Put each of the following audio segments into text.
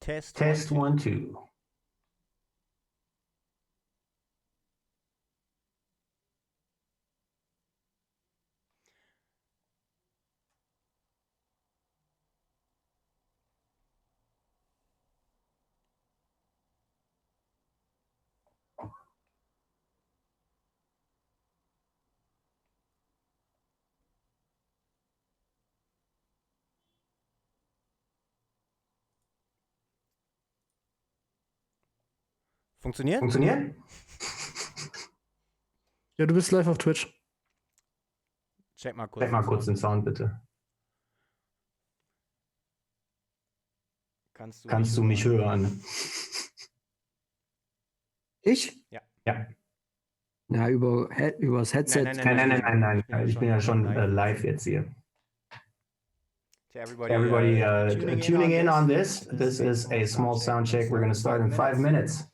Test 1, 2. Funktioniert? Funktioniert? Ja, du bist live auf Twitch. Check mal kurz. Check mal kurz den Sound, bitte. Kannst du mich hören? Ich? Ja. Ja. Ja, übers Headset. Nein. Ich bin ja schon live jetzt hier. To everybody, tuning in on this. This is a small sound check. We're going to start in 5 minutes.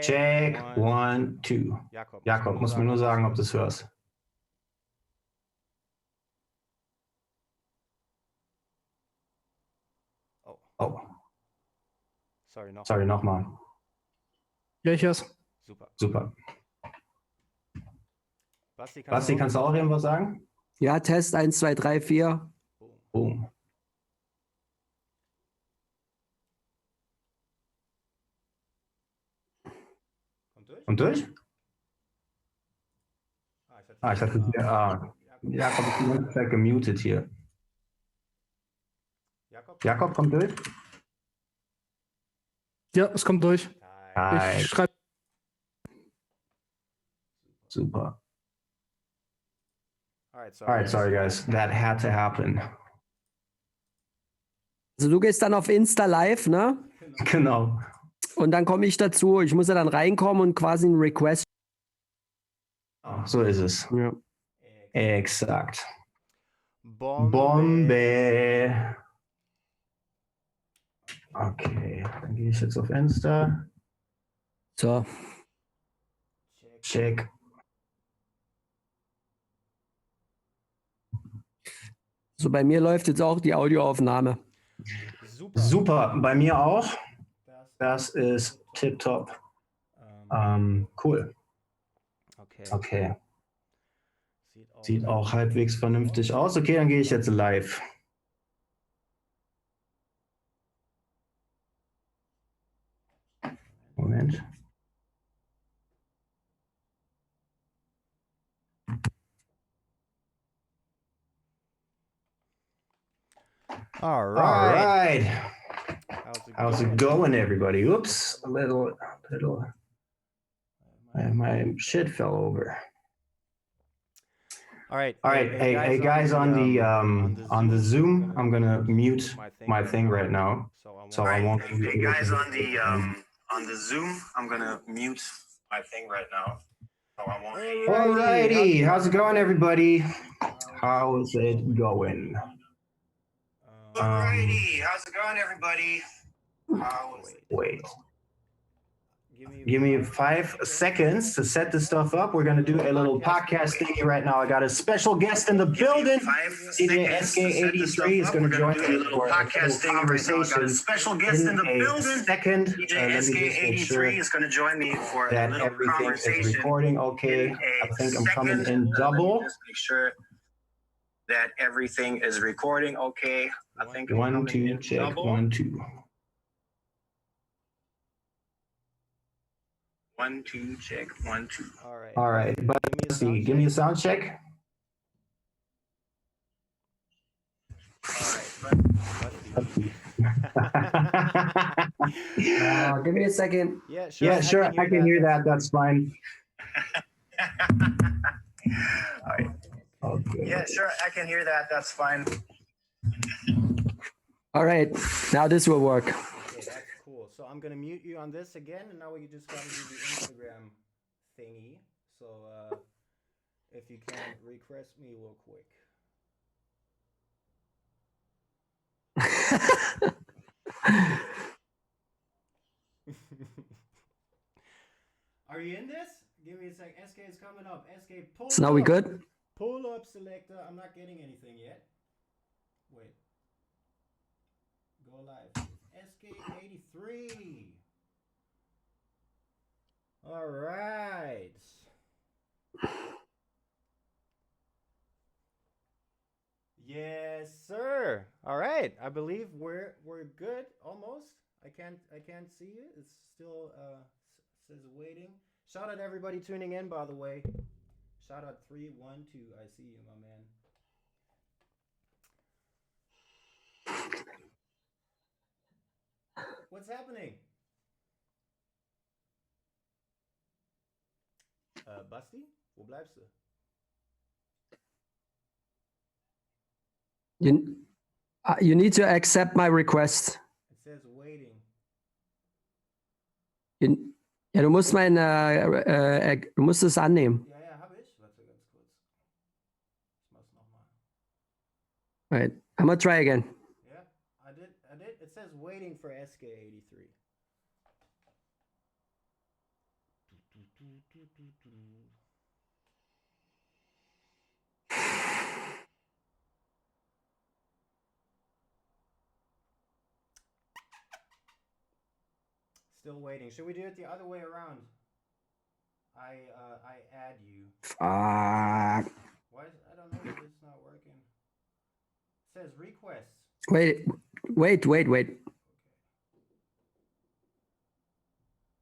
Check 1, 2. Jakob, muss mir nur sagen, ob du es hörst. Oh. Sorry, nochmal. Ja, ich hör's. Super. Basti, kannst du auch irgendwas sagen? Ja, Test 1, 2, 3, 4. Boom. Und durch? Ich hatte Jakob ist die ganze Zeit gemutet hier. Jakob kommt durch? Ja, es kommt durch. Ich schreibe. Super. Alright, sorry guys. That had to happen. Also du gehst dann auf Insta live, ne? Genau. Und dann komme ich dazu. Ich muss ja dann reinkommen und quasi einen Request. So ist es. Ja. Exakt. Bombe. Okay, dann gehe ich jetzt auf Insta. So. Check. So, bei mir läuft jetzt auch die Audioaufnahme. Super, bei mir auch. Das ist tipptopp. Cool. Okay. Sieht auch halbwegs vernünftig aus. Okay, dann gehe ich jetzt live. Moment. All right. How's it going, everybody? Oops, a little. My shit fell over. All right. Hey guys on the Zoom, I'm gonna mute my thing right now, so I won't. Hey guys on the Zoom, I'm gonna mute my thing right now, so I won't. Alrighty, how's it going, everybody? How's it going? Alrighty, how's it going, everybody? Wait. Give me 5 seconds to set this stuff up. We're going to do a little podcast thingy right now. I got a special guest in the building. DJ ESKEI83 is going to join me for a little conversation. Special guest in the building. Second, DJ ESKEI83 is going to join me for a little conversation. Is recording okay. I think I'm coming in double. Just make sure that everything is recording okay. I think 1, 2, check 1, 2. 1, 2, check 1, 2. All right. But give me a sound check. Give me a second. Yeah, sure. I can hear that. That's fine. All right. Okay. Yeah, sure. I can hear that. That's fine. All right. Now this will work. Okay, that's cool. So I'm gonna mute you on this again, and now we just gotta do the Instagram thingy. So if you can request me real quick. Are you in this? Give me a sec. SK is coming up. SK pull. So now we good? Pull up selector. I'm not getting anything yet. Wait. Go live. ESKEI83. All right. Yes, sir. All right. I believe we're good almost. I can't see you. It's still says waiting. Shout out everybody tuning in, by the way. Shout out 312. I see you, my man. What's happening? Basti, wo bleibst du? You need to accept my request. It says waiting. Ja, du musst du musst es annehmen. Ja, ja, habe ich. Warte ganz kurz. Ich mach's nochmal. Right. I'm gonna try again. Yeah, I did. It says waiting for ESKEI83. Still waiting. Should we do it the other way around? I add you. Fuck. Why? I don't know if it's not working. It says requests. Wait. Okay.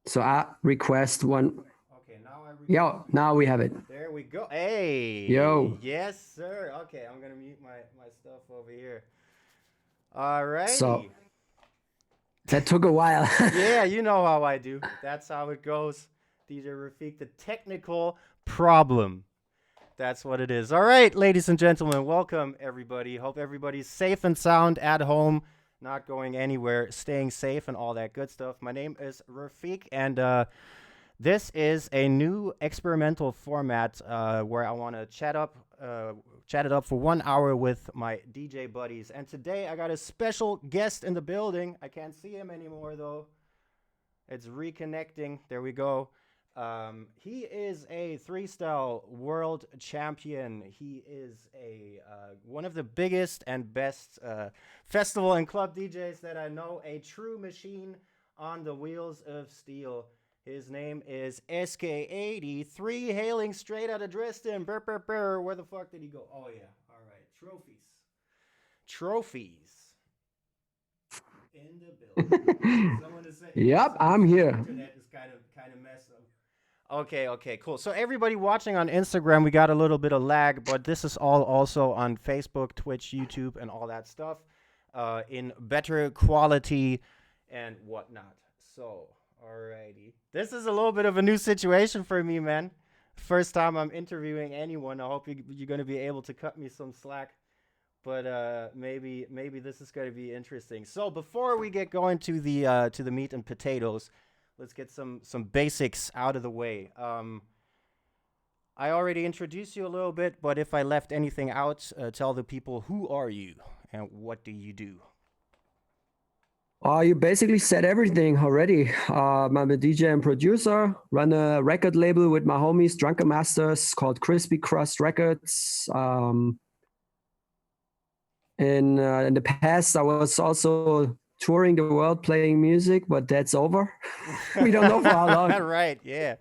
So I request one. Okay, now I request. Yeah, now we have it. There we go. Hey. Yo. Yes, sir. Okay, I'm gonna mute my stuff over here. All right. So that took a while. Yeah, you know how I do. That's how it goes. DJ RAFIK, the technical problem. That's what it is. All right, ladies and gentlemen, welcome everybody. Hope everybody's safe and sound at home, not going anywhere, staying safe and all that good stuff. My name is RAFIK, and this is a new experimental format where I want to chat it up for 1 hour with my DJ buddies. And today I got a special guest in the building. I can't see him anymore though. It's reconnecting. There we go. He is a freestyle world champion. He is one of the biggest and best festival and club DJs that I know. A true machine on the wheels of steel. His name is ESKEI83, hailing straight out of Dresden. Burr, burr, burr. Where the fuck did he go? Oh, yeah. All right. Trophies. In the building. Someone is saying, Yep, I'm here. Internet is kind of messed up. Okay, cool. So everybody watching on Instagram, we got a little bit of lag, but this is all also on Facebook, Twitch, YouTube, and all that stuff in better quality and whatnot. So... Alrighty. This is a little bit of a new situation for me, man. First time I'm interviewing anyone. I hope you're going to be able to cut me some slack. But maybe this is going to be interesting. So before we get going to the meat and potatoes, let's get some basics out of the way. I already introduced you a little bit, but if I left anything out, tell the people, who are you and what do you do? You basically said everything already. I'm a DJ and producer, run a record label with my homies, Drunken Masters, called Crispy Crust Records. In the past, I was also touring the world playing music, but that's over. We don't know for how long. Right, yeah.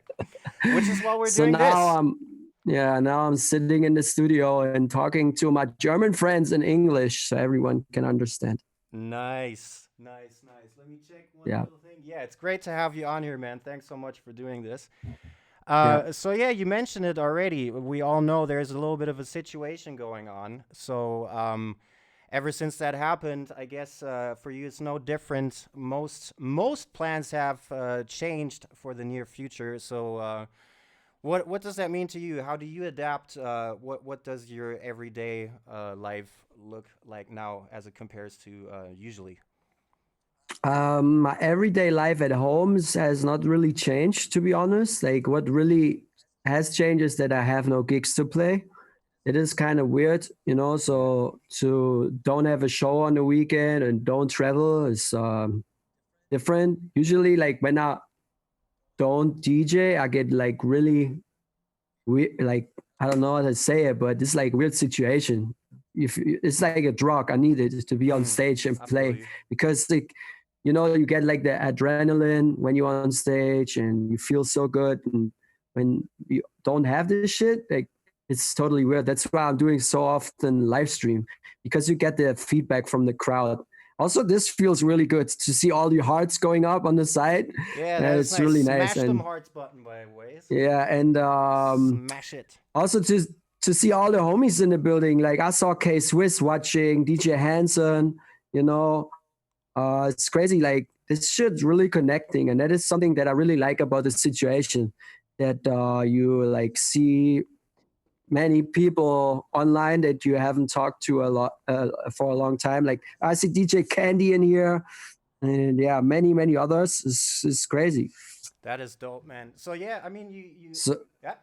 Which is why we're so doing now this. Now I'm sitting in the studio and talking to my German friends in English so everyone can understand. Nice. Let me check one little thing. Yeah, it's great to have you on here, man. Thanks so much for doing this. So yeah, you mentioned it already. We all know there's a little bit of a situation going on. So ever since that happened, I guess for you it's no different. Most plans have changed for the near future. So what does that mean to you? How do you adapt? What does your everyday life look like now as it compares to usually? My everyday life at home has not really changed, to be honest. Like what really has changed is that I have no gigs to play. It is kind of weird, so to don't have a show on the weekend and don't travel is different. Usually like when I don't DJ, I get like really weird, like I don't know how to say it, but it's like weird situation. it's like a drug. I need it to be on stage and play because you get like the adrenaline when you're on stage and you feel so good. And when you don't have this shit, like it's totally weird. That's why I'm doing so often live stream, because you get the feedback from the crowd. Also, this feels really good to see all your hearts going up on the side. Yeah, that's it's really nice. Smash them hearts button, by the way. Yeah, and smash it. Also to see all the homies in the building. Like I saw K Swiss watching, DJ Hansen. It's crazy. Like this shit's really connecting, and that is something that I really like about the situation. That you like see many people online that you haven't talked to a lot for a long time. Like I see DJ Candy in here, and yeah, many others. It's crazy. That is dope, man. So yeah, I mean, you yeah,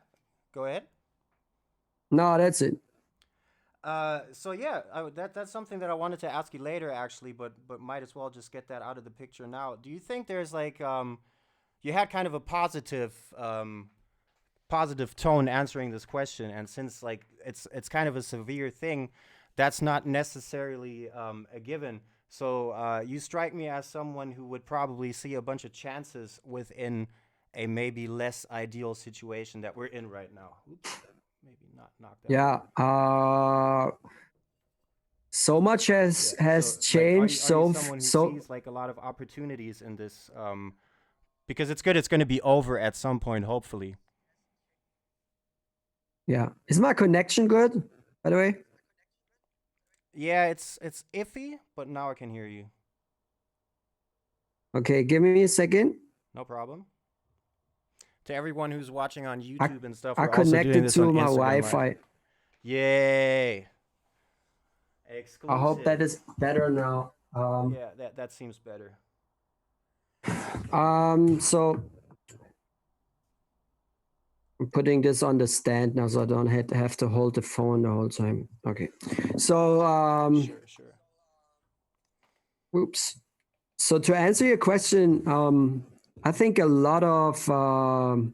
go ahead. No, that's it. So yeah, that's something that I wanted to ask you later, actually, but might as well just get that out of the picture now. Do you think there's like you had kind of a positive tone answering this question, and since like it's kind of a severe thing, that's not necessarily a given. So you strike me as someone who would probably see a bunch of chances within a maybe less ideal situation that we're in right now. Oops. Maybe not knock that. Yeah. So much has changed. Like, are you someone who sees like a lot of opportunities in this? Because it's good. It's going to be over at some point, hopefully. Yeah. Is my connection good, by the way? Yeah, it's iffy, but now I can hear you. Okay, give me a second. No problem. To everyone who's watching on YouTube and stuff, I connected to my Wi-Fi. Live. Yay! Exclusive. I hope that is better now. Yeah, that seems better. So I'm putting this on the stand now, so I don't have to hold the phone the whole time. Okay. So Sure. Oops. So to answer your question, I think a lot of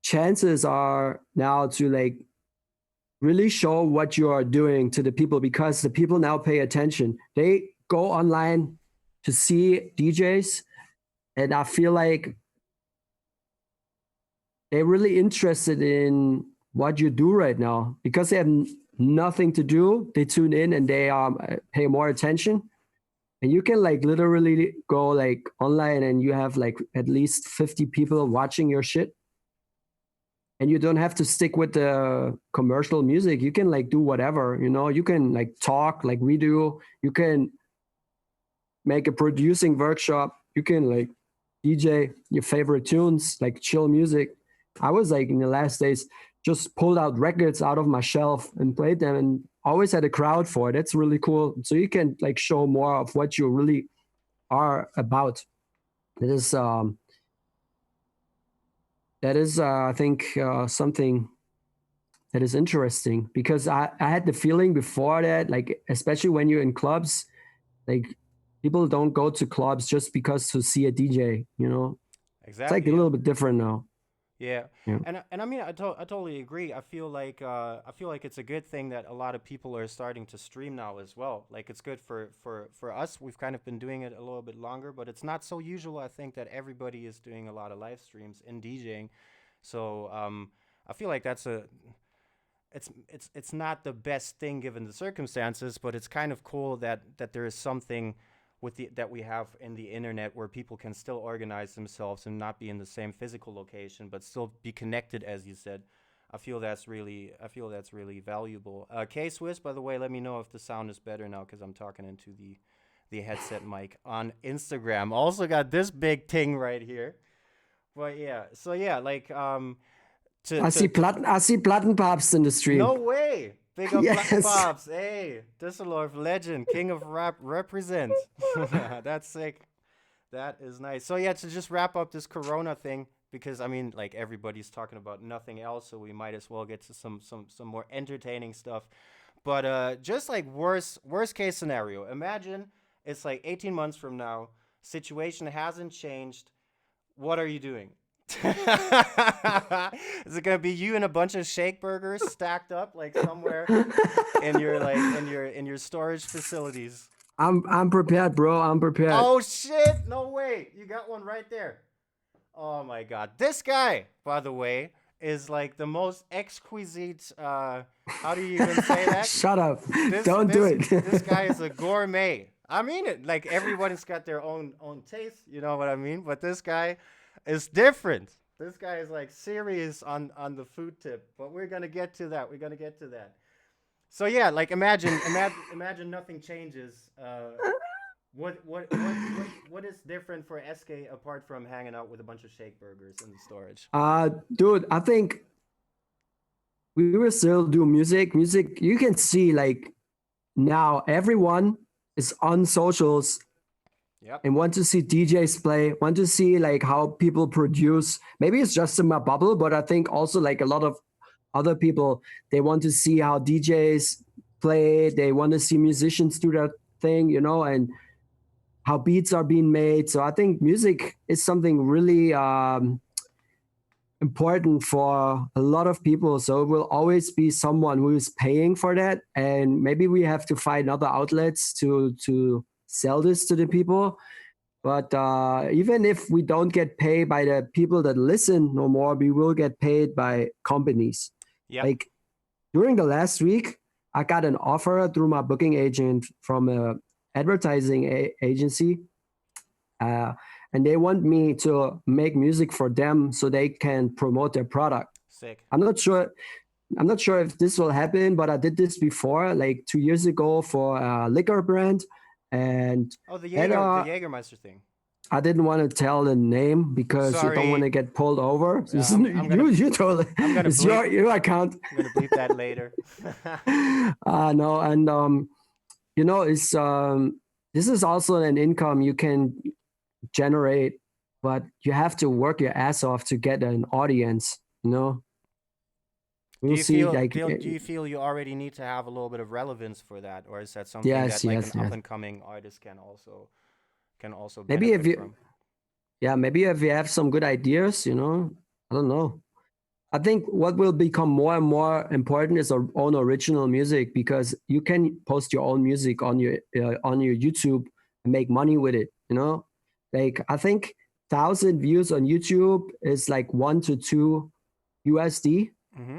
chances are now to like really show what you are doing to the people, because the people now pay attention. They go online to see DJs, and I feel like they're really interested in what you do right now because they have nothing to do. They tune in and they pay more attention. And you can like literally go like online and you have like at least 50 people watching your shit. And you don't have to stick with the commercial music. You can like do whatever, you can like talk like we do. You can make a producing workshop. You can like DJ your favorite tunes, like chill music. I was like in the last days just pulled out records out of my shelf and played them, and always had a crowd for it. That's really cool. So you can like show more of what you really are about. That is I think something that is interesting, because I had the feeling before that, like especially when you're in clubs, like people don't go to clubs just because to see a DJ, Exactly. It's like a little bit different now. Yeah. And I mean, I totally agree. I feel like it's a good thing that a lot of people are starting to stream now as well. Like it's good for us. We've kind of been doing it a little bit longer, but it's not so usual. I think that everybody is doing a lot of live streams in DJing. So I feel like it's not the best thing given the circumstances, but it's kind of cool that there is something that we have in the internet where people can still organize themselves and not be in the same physical location, but still be connected, as you said. I feel that's really valuable. K-Swiss, by the way, let me know if the sound is better now, because I'm talking into the headset mic on Instagram. Also got this big thing right here. But yeah, so yeah, like I see Plattenpapst in the stream. No way. Big up Yes. Plattenpapst. Hey, Düsseldorf legend, king of rap represent. That's sick. That is nice. So yeah, to just wrap up this Corona thing, because I mean, like everybody's talking about nothing else, so we might as well get to some more entertaining stuff. But just like worst case scenario, imagine it's like 18 months from now, situation hasn't changed. What are you doing? Is it gonna be you and a bunch of shake burgers stacked up like somewhere in your storage facilities? I'm prepared, bro. I'm prepared. Oh shit! No way! You got one right there. Oh my god! This guy, by the way, is like the most exquisite. How do you even say that? Shut up! Don't do it. This guy is a gourmet. I mean it. Like everyone's got their own taste. You know what I mean? But this guy is different. This guy is like serious on the food tip. But we're gonna get to that. We're gonna get to that. So yeah, like imagine nothing changes. What is different for SK apart from hanging out with a bunch of shake burgers in the storage? Dude, I think we will still do music. Music, you can see like now everyone is on socials. Yep. And want to see DJs play, want to see like how people produce. Maybe it's just in my bubble, but I think also like a lot of other people, they want to see how DJs play. They want to see musicians do their thing, and how beats are being made. So I think music is something really important for a lot of people. So it will always be someone who is paying for that. And maybe we have to find other outlets to sell this to the people. But even if we don't get paid by the people that listen no more, we will get paid by companies. Yep. Like during the last week, I got an offer through my booking agent from a advertising agency. And they want me to make music for them so they can promote their product. Sick. I'm not sure if this will happen, but I did this before, like 2 years ago for a liquor brand. And the Jägermeister thing. I didn't want to tell the name because you don't want to get pulled over. You told it. It's your account. I'm gonna bleep that later. No, and it's this is also an income you can generate, but you have to work your ass off to get an audience. Do you feel you already need to have a little bit of relevance for that, or is that something that an up and coming artist can also maybe if you from? Maybe if you have some good ideas, I don't know. I think what will become more and more important is our own original music, because you can post your own music on your YouTube and make money with it. Like I think 1,000 views on YouTube is like $1 to $2 USD. Mm-hmm.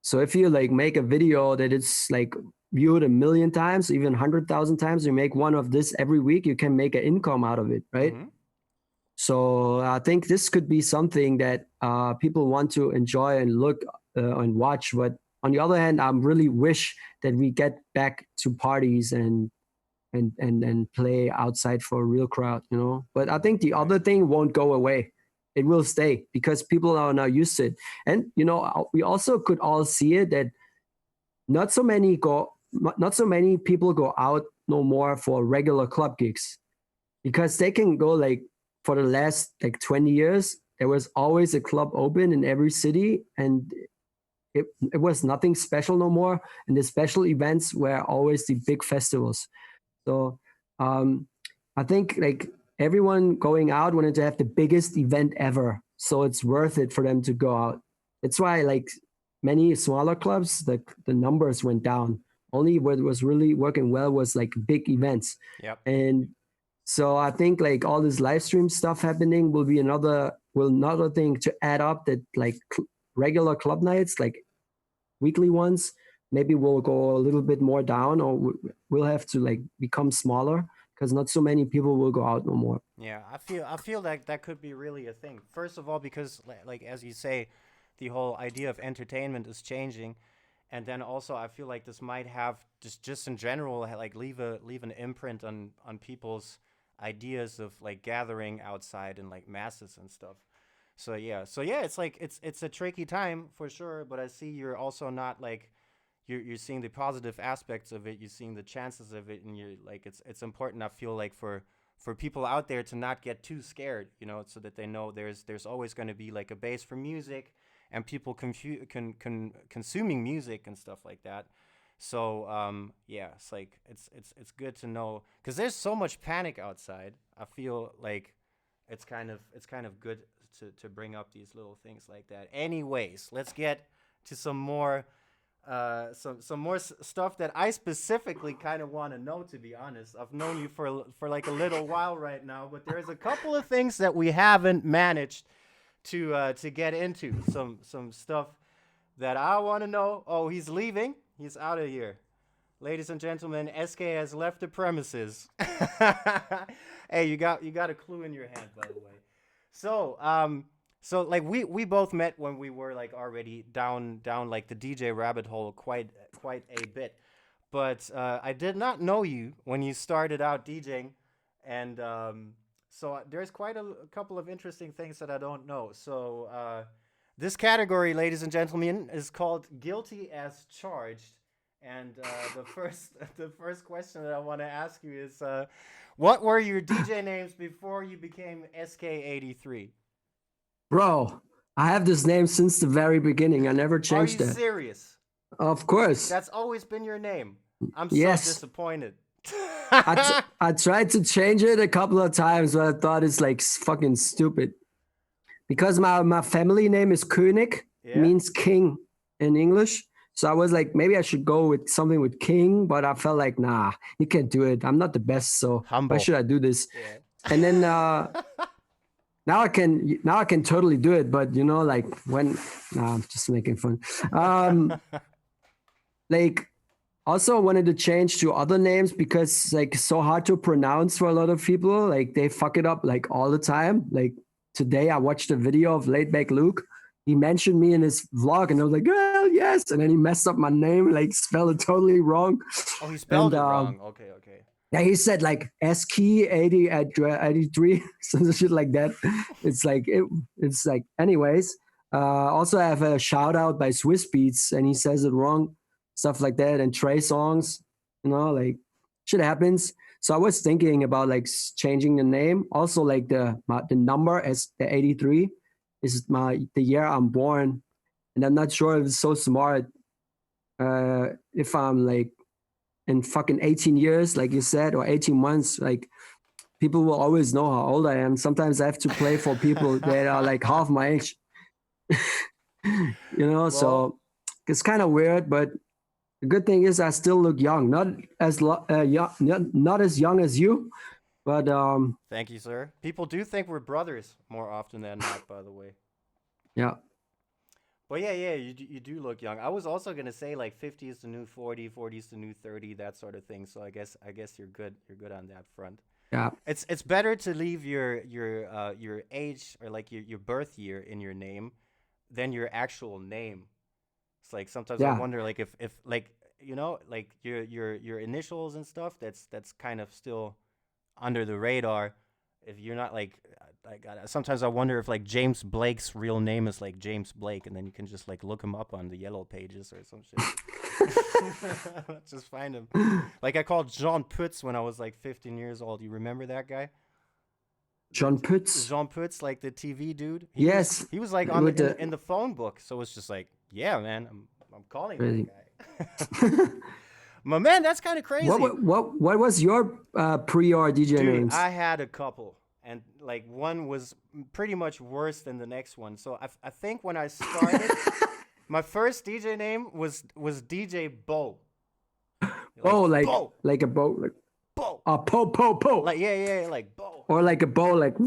So if you like make a video that it's like viewed 1 million times, even 100,000 times, you make one of this every week, you can make an income out of it, right? Mm-hmm. So I think this could be something that people want to enjoy and look and watch. But on the other hand, I really wish that we get back to parties and play outside for a real crowd, But I think the other thing won't go away. It will stay because people are now used to it. And, we also could all see it that not so many people go out no more for regular club gigs, because they can go like for the last like 20 years, there was always a club open in every city, and it was nothing special no more. And the special events were always the big festivals. So I think like everyone going out wanted to have the biggest event ever. So it's worth it for them to go out. That's why like many smaller clubs, the numbers went down. Only what was really working well was like big events. Yep. And so I think like all this live stream stuff happening will be another thing to add up, that like regular club nights, like weekly ones, maybe we'll go a little bit more down, or we'll have to like become smaller because not so many people will go out no more. Yeah, I feel like that could be really a thing. First of all, because like as you say, the whole idea of entertainment is changing. And then also I feel like this might have just in general like leave an imprint on people's ideas of like gathering outside and like masses and stuff. So yeah, it's like it's a tricky time for sure, but I see you're also not like you're seeing the positive aspects of it, you're seeing the chances of it, and you're like it's important, I feel like, for people out there to not get too scared, so that they know there's always going to be like a base for music and people consuming music and stuff like that. So yeah, it's like it's good to know, because there's so much panic outside. I feel like it's kind of good to bring up these little things like that. Anyways, let's get to some more stuff that I specifically kind of want to know. To be honest, I've known you for like a little while right now, but there's a couple of things that we haven't managed to get into. Some stuff that I want to know. Oh, he's leaving. He's out of here. Ladies and gentlemen, SK has left the premises. Hey, you got a clue in your hand, by the way. So like we both met when we were like already down like the DJ rabbit hole quite a bit, but I did not know you when you started out DJing, and so there's quite a couple of interesting things that I don't know. So this category, ladies and gentlemen, is called Guilty as Charged. And the first question that I want to ask you is, what were your DJ names before you became ESKEI83? Bro, I have this name since the very beginning. I never changed it. Are you serious? Of course. That's always been your name. I'm so disappointed. I tried to change it a couple of times, but I thought it's like fucking stupid. Because my family name is König, means king in English. So I was like, maybe I should go with something with king, but I felt like, nah, you can't do it. I'm not the best, so Humble. Why should I do this? Yeah. And then now I can totally do it, but you know, like I'm just making fun. Like also wanted to change to other names because like so hard to pronounce for a lot of people. Like they fuck it up like all the time. Like today I watched a video of Laid Back Luke. He mentioned me in his vlog, and I was like, "Oh yes!" And then he messed up my name, like spelled it totally wrong. Oh, he spelled it wrong. Okay. Yeah, he said like ESKEI83, some shit like that. It's like it's like. Anyways, also I have a shout out by Swiss Beats, and he says it wrong, stuff like that, and Trey songs. You know, like shit happens. So I was thinking about like changing the name. Also, like the number as the 83. Is the year I'm born, and I'm not sure if it's so smart. If I'm like in fucking 18 years, like you said, or 18 months, like people will always know how old I am. Sometimes I have to play for people that are like half my age. You know, well, so it's kind of weird, but the good thing is I still look young, not as young as you. But thank you, sir. People do think we're brothers more often than not, by the way. Yeah. But yeah, you do look young. I was also gonna say like 50 is the new 40, 40 is the new 30, that sort of thing. So I guess you're good. You're good on that front. Yeah. It's better to leave your age or like your birth year in your name than your actual name. It's like sometimes I wonder like if like you know like your initials and stuff that's kind of still under the radar. If you're not like sometimes I wonder if like James Blake's real name is like James Blake, and then you can just like look him up on the yellow pages or some shit. Just find him. Like I called Jean Putz when I was like 15 years old. You remember that guy? Jean Putz? Jean Putz, like the TV dude. He was like on in the phone book, so it's just like, yeah, man, I'm calling that guy. My man, that's kind of crazy. What was your pre-or DJ names? I had a couple, and like one was pretty much worse than the next one. So I think when I started, my first DJ name was DJ Bo. Like Bo. Like a boat, like Bo. Po. Like yeah, like Bo. Or like a bow, like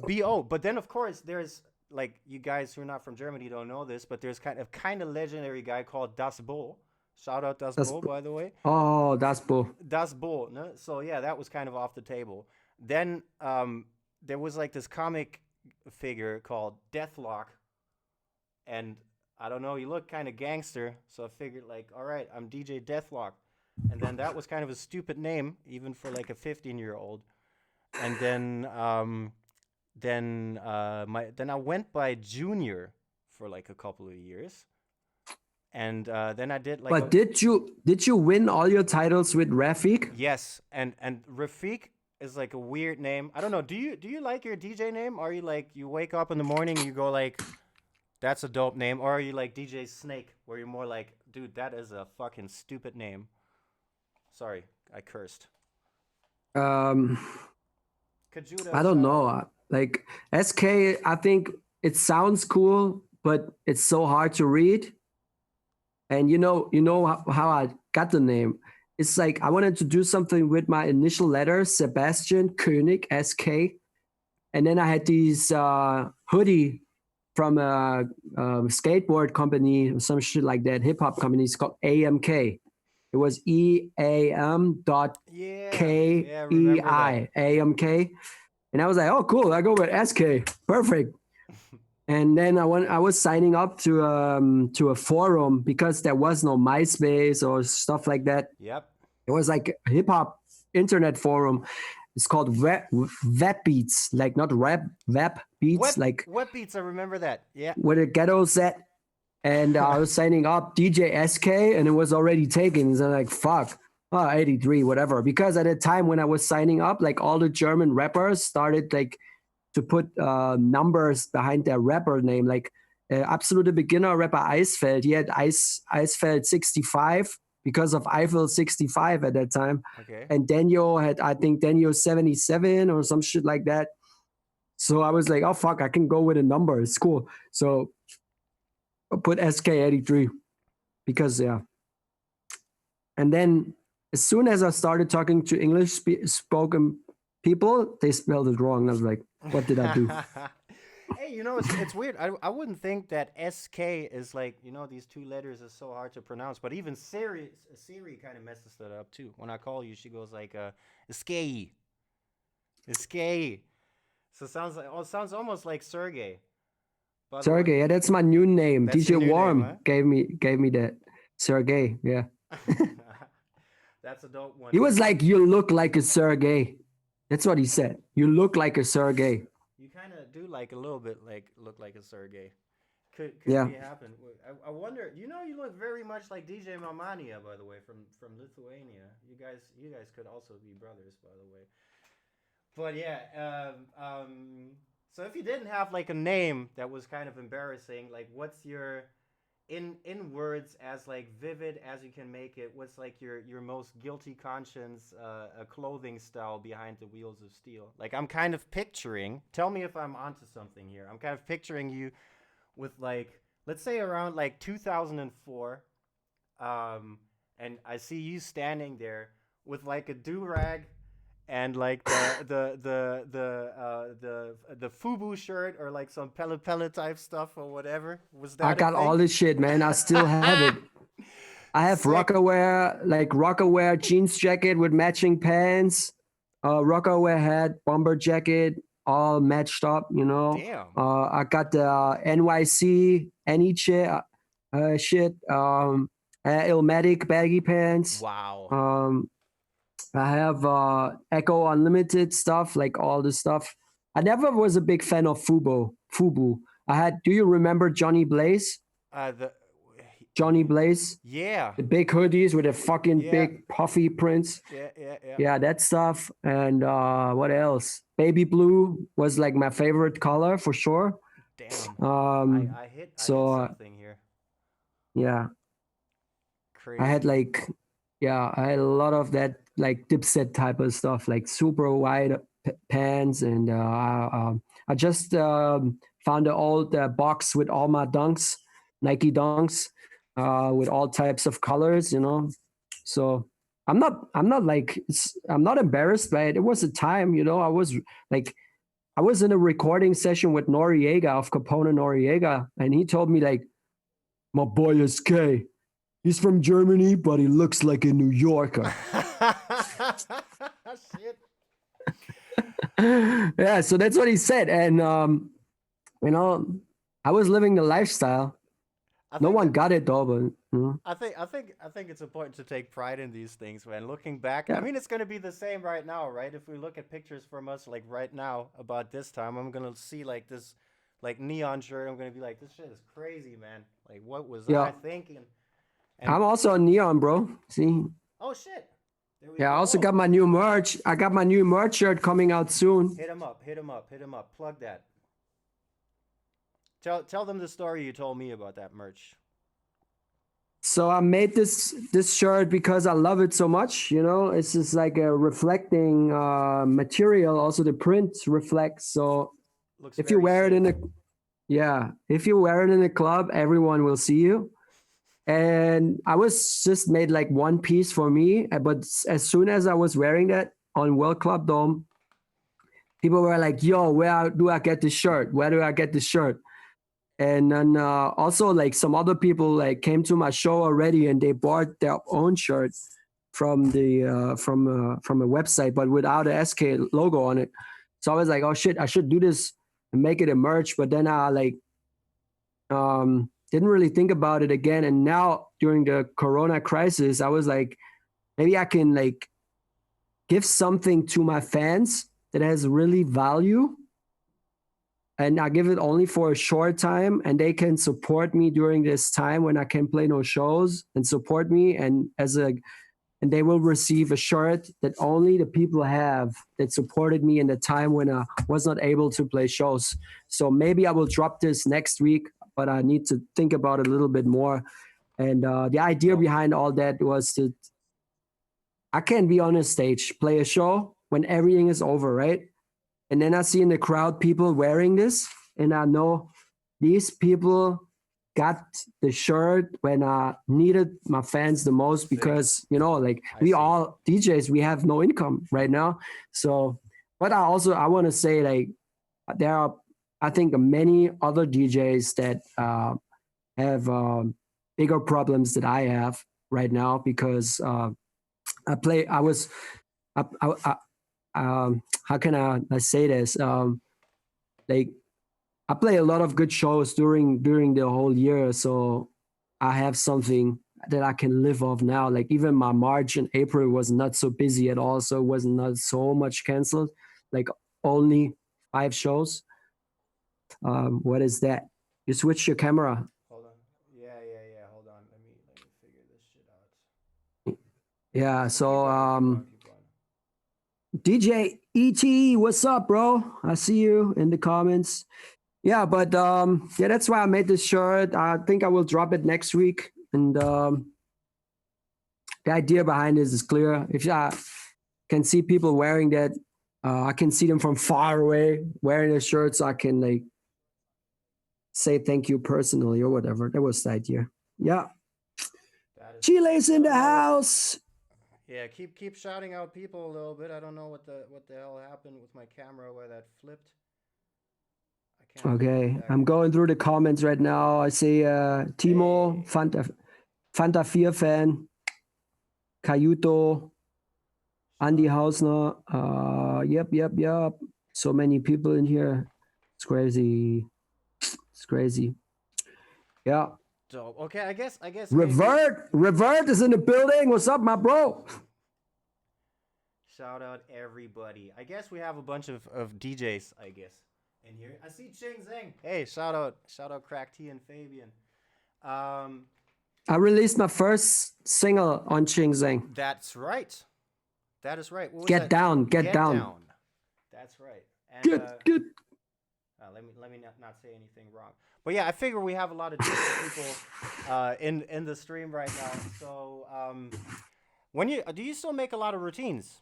B-O. But then of course there's like you guys who are not from Germany don't know this, but there's kind of legendary guy called Das Bo. Shout out Das Bo, by the way. Oh, Das Bo. Das Bo. No? So, yeah, that was kind of off the table. Then there was like this comic figure called Deathlock. And I don't know, he looked kind of gangster. So I figured like, all right, I'm DJ Deathlock. And then that was kind of a stupid name, even for like a 15-year-old. And then I went by Junior for like a couple of years. And then I did like. But did you win all your titles with RAFIK? Yes, and RAFIK is like a weird name. I don't know. Do you like your DJ name? Are you like you wake up in the morning and you go like, that's a dope name, or are you like DJ Snake, where you're more like, dude, that is a fucking stupid name. Sorry, I cursed. Because Kajuda. I don't know. Like SK, I think it sounds cool, but it's so hard to read. And how I got the name. It's like I wanted to do something with my initial letters, Sebastian König, SK. And then I had these hoodie from a skateboard company or some shit like that, hip hop company. It's called AMK. It was EAM.KEI, AMK. And I was like, oh, cool. I go with SK. Perfect. And then I was signing up to a forum because there was no MySpace or stuff like that. Yep. It was like a hip hop internet forum. It's called Web Beats, like not rap, Web Beats, like Web Beats. I remember that. Yeah. With a ghetto set. And I was signing up DJ SK, and it was already taken. So I'm like, fuck, 83, whatever. Because at the time when I was signing up, like all the German rappers started like to put numbers behind their rapper name. Like absolute beginner rapper Eisfeld, he had Eisfeld 65 because of Eiffel 65 at that time. Okay. And Daniel had, I think, Daniel 77 or some shit like that. So I was like, oh, fuck, I can go with a number. It's cool. So I put ESKEI83 because, yeah. And then as soon as I started talking to English spoken people, they spelled it wrong. I was like, what did I do? Hey, it's weird. I wouldn't think that SK is like, these two letters is so hard to pronounce. But even Siri kind of messes that up too. When I call you, she goes like, ESKEI. ESKEI. So it sounds almost like Sergey. Sergey, yeah, that's my new name. That's DJ Warm name, huh? gave me that. Sergey, yeah. That's a dope one. He was like, you look like a Sergey. That's what he said. You look like a Sergey. You kind of do like a little bit look like a Sergey. Could yeah. be happen. I wonder. You look very much like DJ Mamania, by the way, from Lithuania. You guys could also be brothers, by the way. But yeah, so if you didn't have like a name that was kind of embarrassing, like what's your in words as like vivid as you can make it, what's like your most guilty conscience clothing style behind the wheels of steel? Like I'm kind of picturing, tell me if I'm onto something here. I'm kind of picturing you with like, let's say around like 2004, and I see you standing there with like a do-rag and like the FUBU shirt or like some Pele type stuff or whatever. Was that? I got all this shit, man. I still have it. I have Rockaware jeans jacket with matching pants, Rockaware hat, bomber jacket, all matched up. Damn. I got the NYC shit, Illmatic baggy pants. Wow. I have Echo Unlimited stuff, like all the stuff. I never was a big fan of FUBU. Do you remember Johnny Blaze? Johnny Blaze? Yeah. The big hoodies with the fucking big puffy prints. Yeah. Yeah, that stuff. And what else? Baby blue was like my favorite color for sure. Damn. I hit something here. Yeah. Crazy. I had a lot of that like Dipset type of stuff, like super wide pants. And I just found the old box with all my dunks, Nike dunks, with all types of colors, So I'm not embarrassed by it. It was a time, I was in a recording session with Noriega of Capone Noriega, and he told me like, my boy is gay. He's from Germany, but he looks like a New Yorker. Shit. Yeah, so that's what he said. And, I was living the lifestyle. No one got it though, but I think it's important to take pride in these things, man. Looking back, I mean, it's gonna be the same right now, right? If we look at pictures from us, like right now, about this time, I'm gonna see like this, like neon shirt. I'm gonna be like, this shit is crazy, man. Like, what was I thinking? And I'm also a neon, bro. See? Oh shit! I also got my new merch. I got my new merch shirt coming out soon. Hit him up. Plug that. Tell them the story you told me about that merch. So I made this shirt because I love it so much. You know, it's just like a reflecting material. Also, the print reflects. So Looks if you very wear it safe. in a if you wear it in a club, everyone will see you. And I was just made like one piece for me. But as soon as I was wearing that on World Club Dome, people were like, "Yo, where do I get this shirt? Where do I get this shirt?" And then also like some other people like came to my show already and they bought their own shirt from the from a website but without a SK logo on it. So I was like, oh shit, I should do this and make it a merch. But then I like didn't really think about it again. And now during the Corona crisis, I was like, maybe I can like give something to my fans that has really value, and I give it only for a short time, and they can support me during this time when I can play no shows and support me. And and they will receive a shirt that only the people have that supported me in the time when I was not able to play shows. So maybe I will drop this next week, but I need to think about it a little bit more. And the idea behind all that was that I can be on a stage, play a show when everything is over, right? And then I see in the crowd people wearing this, and I know these people got the shirt when I needed my fans the most, because you know, like we all DJs, we have no income right now. So, but I want to say, like, there are, I think, many other DJs that have bigger problems that I have right now, because how can I say this? Like, I play a lot of good shows during the whole year, so I have something that I can live off now. Like even my March and April was not so busy at all, so it was not so much canceled. Like only 5 shows. What is that? You switch your camera. Hold on. Yeah. Hold on. Let me figure this shit out. Yeah. So Keep going. DJET, what's up, bro? I see you in the comments. Yeah, but yeah, that's why I made this shirt. I think I will drop it next week. And the idea behind this is clear. If I can see people wearing that, I can see them from far away wearing the shirt, so I can like say thank you personally or whatever. That was the idea. Yeah. Chile's in the house. Yeah, keep shouting out people a little bit. I don't know what the hell happened with my camera where that flipped. I can't. Okay, I'm going through the comments right now. I see Timo, Hey. Fanta 4 fan, Kayuto, Andy Hausner. Yep. So many people in here. It's crazy. It's crazy. Yeah. Dope. Okay, I guess. Revert is in the building. What's up, my bro? Shout out everybody. I guess we have a bunch of DJs, I guess, in here. I see Ching Zeng. Hey, shout out Crack T and Fabian. I released my first single on Ching Zeng. That's right. That is right. Get down. That's right. And, good. Let me not say anything wrong. But yeah, I figure we have a lot of different people in the stream right now. So do you still make a lot of routines?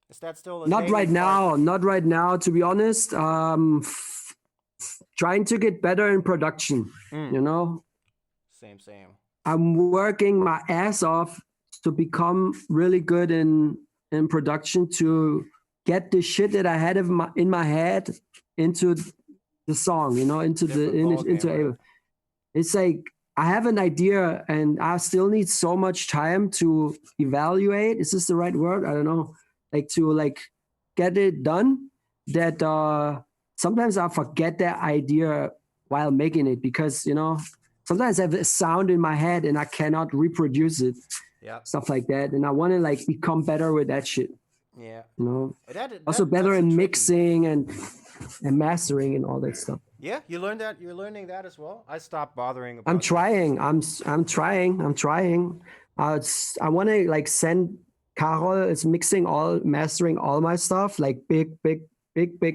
Is that still not right now? Not right now, to be honest. Trying to get better in production. You know. Same. I'm working my ass off to become really good in production, to get the shit that I had in my head into the song, you know, into it's like I have an idea and I still need so much time to evaluate. Is this the right word? I don't know. Like to like get it done, that sometimes I forget that idea while making it, because you know, sometimes I have a sound in my head and I cannot reproduce it. Yeah. Stuff like that. And I want to like become better with that shit. Yeah. You know, also better in mixing and mastering and all that stuff. Yeah, you learned that. You're learning that as well. I stopped bothering about I'm trying. I'm trying. I want to like send Carol is mastering all my stuff. Like big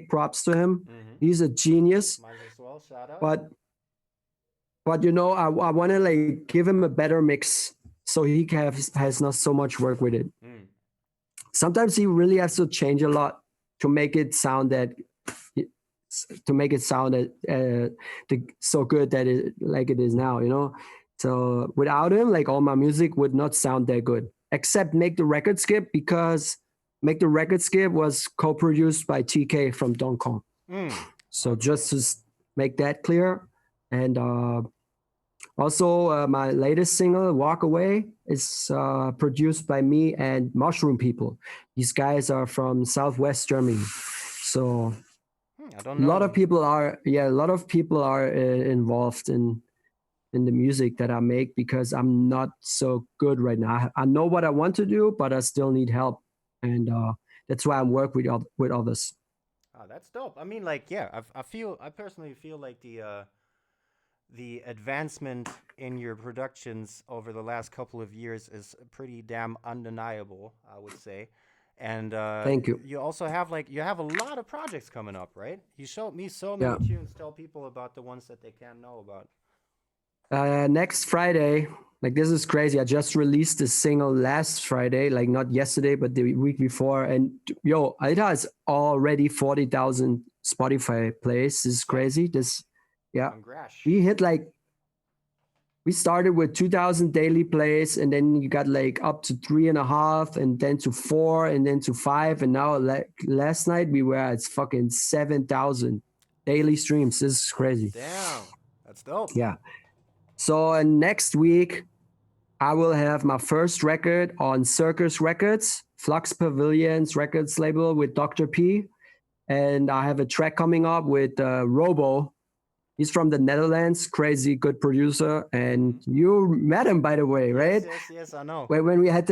props to him. Mm-hmm. He's a genius. Might as well shout out. But I want to like give him a better mix so he has not so much work with it. Sometimes he really has to change a lot to make it sound so good that it is now. So without him, like all my music would not sound that good, except Make the Record Skip, because Make the Record Skip was co-produced by TK from Don Kong. So just to make that clear. And also my latest single, Walk Away, is produced by me and Mushroom People. These guys are from Southwest Germany. So I don't a know lot them. of people are involved in the music that I make, because I'm not so good right now. I know what I want to do, but I still need help. And that's why I work with others. Oh, that's dope. I mean, like, yeah, I personally feel like the advancement in your productions over the last couple of years is pretty damn undeniable, I would say. And Thank you. You also have you have a lot of projects coming up, right? You showed me so many Yeah. tunes. Tell people about the ones that they can't know about. Next Friday, like, this is crazy. I just released this single last Friday, like not yesterday, but the week before. And it has already 40,000 Spotify plays. This is crazy. Yeah. Congrats. We started with 2,000 daily plays, and then you got like up to 3.5, and then to 4, and then to 5. And now last night we were at fucking 7,000 daily streams. This is crazy. Damn. That's dope. Yeah. So next week, I will have my first record on Circus Records, Flux Pavilion's records label, with Dr. P. And I have a track coming up with Robo. He's from the Netherlands, crazy good producer. And you met him, by the way, right? Yes, I know. When we had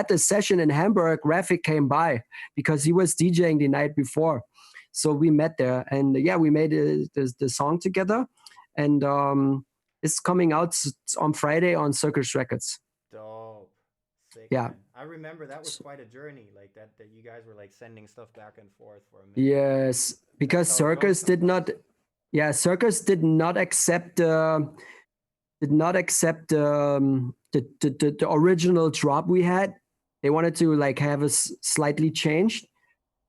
the session in Hamburg, RAFIK came by because he was DJing the night before. So we met there, and we made the song together. And it's coming out on Friday on Circus Records. Dope. Sick, Yeah. Man. I remember that was quite a journey, like that you guys were like sending stuff back and forth for a minute. Yes, because Circus did not accept the original drop we had. They wanted to like have us slightly changed.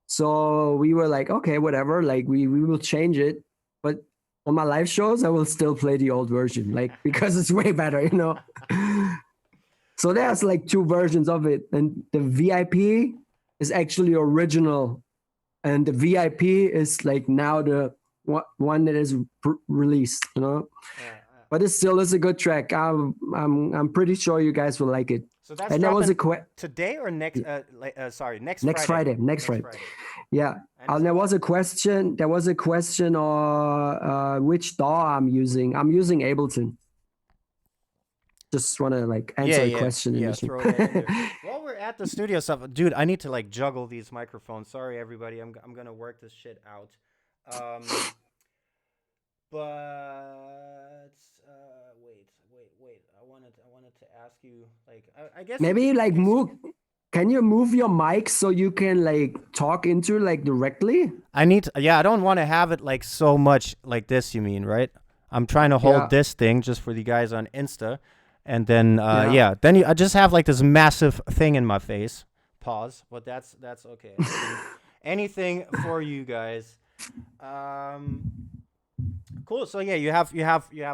So we were like, okay, whatever, like we will change it. But on my live shows, I will still play the old version, like, because it's way better, So there's like 2 versions of it, and the VIP is actually original, and the VIP is like now the one that is released, But it still is a good track. I'm pretty sure you guys will like it. So that's and that was today or next? Next Friday. Next Friday. Yeah. And there was a question. Which DAW I'm using. I'm using Ableton. Just want to like answer a question. Yeah, throw that in there. While we're at the studio stuff, dude, I need to like juggle these microphones. Sorry, everybody. I'm gonna work this shit out. But wait. I wanted to ask you, like, I guess maybe like move. Can you move your mic so you can like talk into like directly? I don't want to have it like so much like this. You mean, right? I'm trying to hold this thing just for the guys on Insta, and then then I just have like this massive thing in my face. Pause. But that's okay. Anything for you guys. Cool. So yeah, you have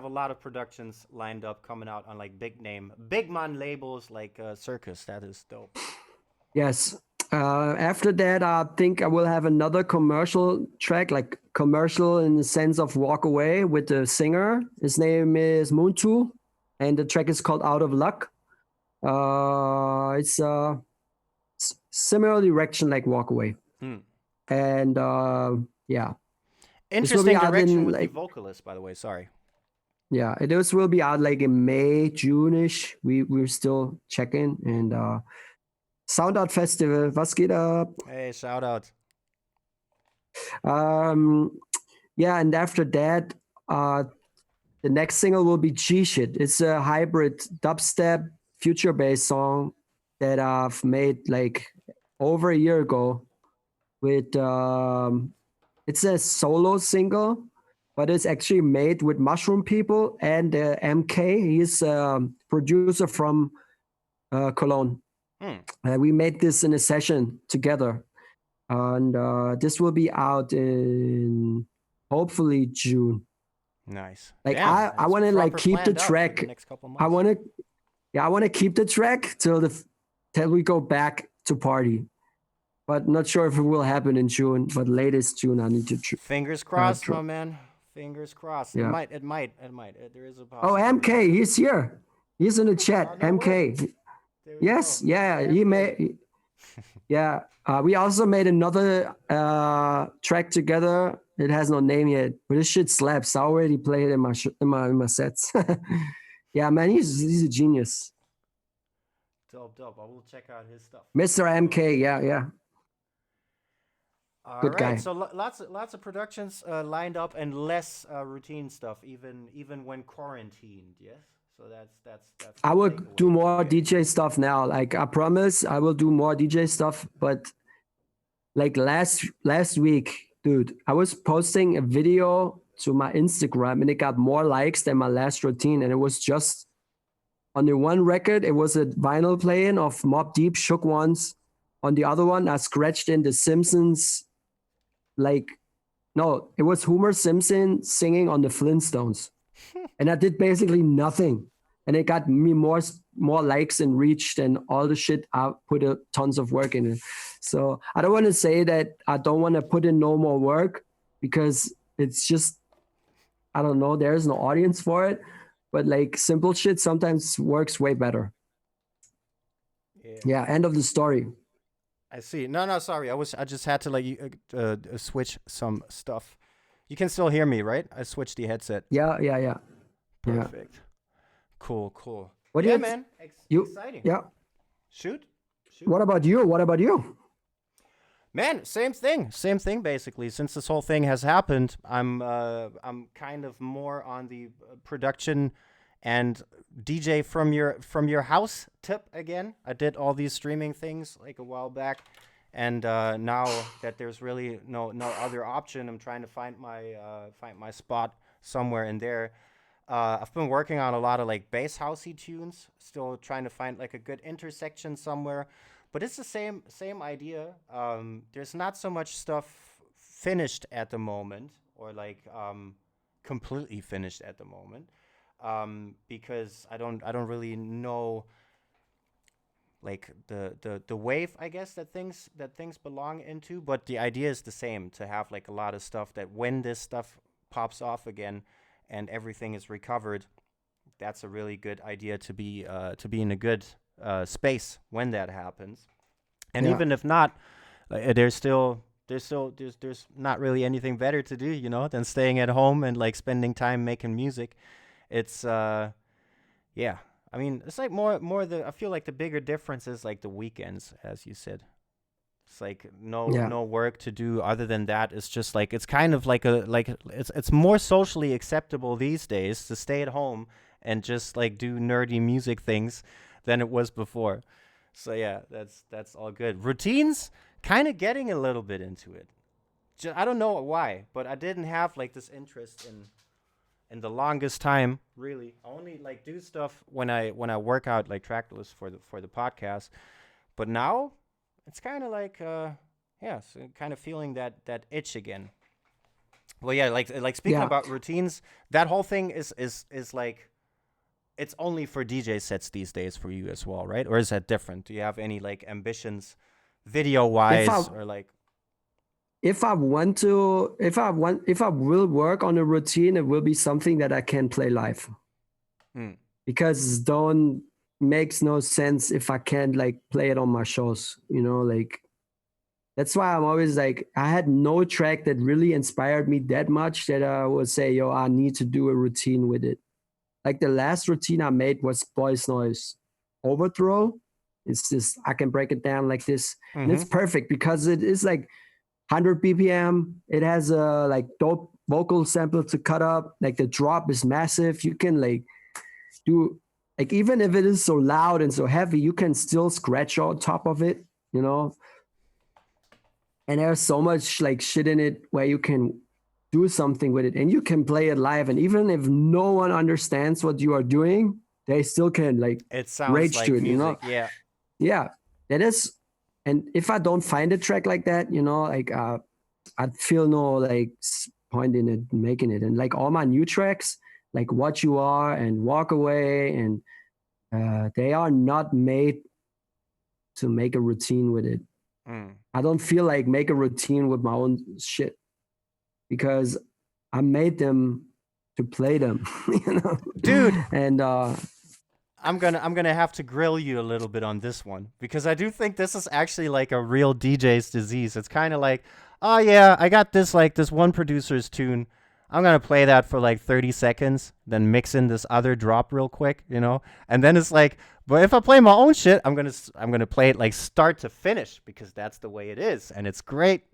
a lot of productions lined up coming out on like big man labels like Circus. That is dope. Yes. After that, I think I will have another commercial track, like commercial in the sense of Walk Away, with the singer. His name is Muntu, and the track is called Out of Luck. It's similar direction like Walk Away. And yeah. Interesting direction with the vocalist, by the way. Sorry. Yeah, this will be out like in May, June-ish. We're still checking. And Sound Out Festival, was geht ab? Hey, shout out. Yeah, and after that, the next single will be G-Shit. It's a hybrid dubstep, future-based song that I've made like over a year ago with... it's a solo single, but it's actually made with Mushroom People and MK. He's a producer from Cologne. We made this in a session together, and this will be out in hopefully June. Nice. Like Damn, I want to like proper keep the planned out for track. the next couple I months. want to keep the track till we go back to party. But not sure if it will happen in June, but latest June I need to. Fingers crossed, my man. Fingers crossed. Yeah. It might. There is a Oh, possibility. MK, he's here. He's in the chat. Oh, no MK. way. There we Yes, go. yeah, Mr. he MK. made. Yeah, we also made another track together. It has no name yet, but this shit slaps. I already played it in my sets. Yeah, man, he's a genius. Dope. I will check out his stuff. Mr. MK, yeah. All Good right, guy. so lots of productions lined up and less routine stuff, even when quarantined. Yes, so that's. I the will takeaway. do more Okay. DJ stuff now. Like I promise, I will do more DJ stuff. But like last week, dude, I was posting a video to my Instagram and it got more likes than my last routine, and it was just on the one record. It was a vinyl playing of Mobb Deep, Shook Ones. On the other one, I scratched in The Simpsons. It was Homer Simpson singing on the Flintstones. And I did basically nothing. And it got me more likes and reach than all the shit I put tons of work in it. So I don't want to say that I don't want to put in no more work, because it's just, I don't know, there's no audience for it. But like simple shit sometimes works way better. Yeah, end of the story. I see. No, sorry. I just had to like switch some stuff. You can still hear me, right? I switched the headset. Yeah. Perfect. Yeah. Cool. What do yeah, you, man. you Exciting. Yeah. Shoot. What about you? Man, same thing basically. Since this whole thing has happened, I'm kind of more on the production and DJ from your house tip again. I did all these streaming things like a while back, and now that there's really no other option, I'm trying to find my spot somewhere in there. I've been working on a lot of like bass housey tunes, still trying to find like a good intersection somewhere. But it's the same idea. There's not so much stuff finished at the moment, or like completely finished at the moment, because I don't really know like the wave, I guess, that things belong into. But the idea is the same, to have like a lot of stuff that when this stuff pops off again and everything is recovered, that's a really good idea to be in a good space when that happens. And even if not, there's not really anything better to do, than staying at home and like spending time making music. It's yeah. I mean, it's like more I feel like the bigger difference is like the weekends, as you said. It's like no work to do other than that. It's just like, it's kind of like it's more socially acceptable these days to stay at home and just like do nerdy music things than it was before. So yeah, that's all good. Routines, kind of getting a little bit into it. I don't know why, but I didn't have like this interest in the longest time, really. I only like do stuff when I work out like track lists for the podcast. But now it's kind of like so kind of feeling that itch again. Well, yeah, like speaking about routines, that whole thing is like, it's only for DJ sets these days for you as well, right? Or is that different? Do you have any like ambitions video wise, or like? If I will work on a routine, it will be something that I can play live. Because don't makes no sense if I can't like play it on my shows, like that's why I'm always like, I had no track that really inspired me that much that I would say, yo, I need to do a routine with it. Like the last routine I made was Boys Noise Overthrow. It's just, I can break it down like this. And it's perfect because it is like 100 BPM. It has a like dope vocal sample to cut up. Like the drop is massive. You can like do, like, even if it is so loud and so heavy, you can still scratch on top of it, And there's so much like shit in it where you can do something with it, and you can play it live, and even if no one understands what you are doing, they still can like It sounds rage like to it, music. you know? Yeah. Yeah, that is. And if I don't find a track like that, you know, like I'd feel no like point in it making it. And like all my new tracks, like What You Are and Walk Away, and they are not made to make a routine with it. I don't feel like make a routine with my own shit, because I made them to play them, you know, Dude. And I'm gonna have to grill you a little bit on this one, because I do think this is actually like a real DJ's disease. It's kind of like, oh yeah, I got this one producer's tune. I'm gonna play that for like 30 seconds, then mix in this other drop real quick, you know? And then it's like, but if I play my own shit, I'm gonna play it like start to finish, because that's the way it is, and it's great.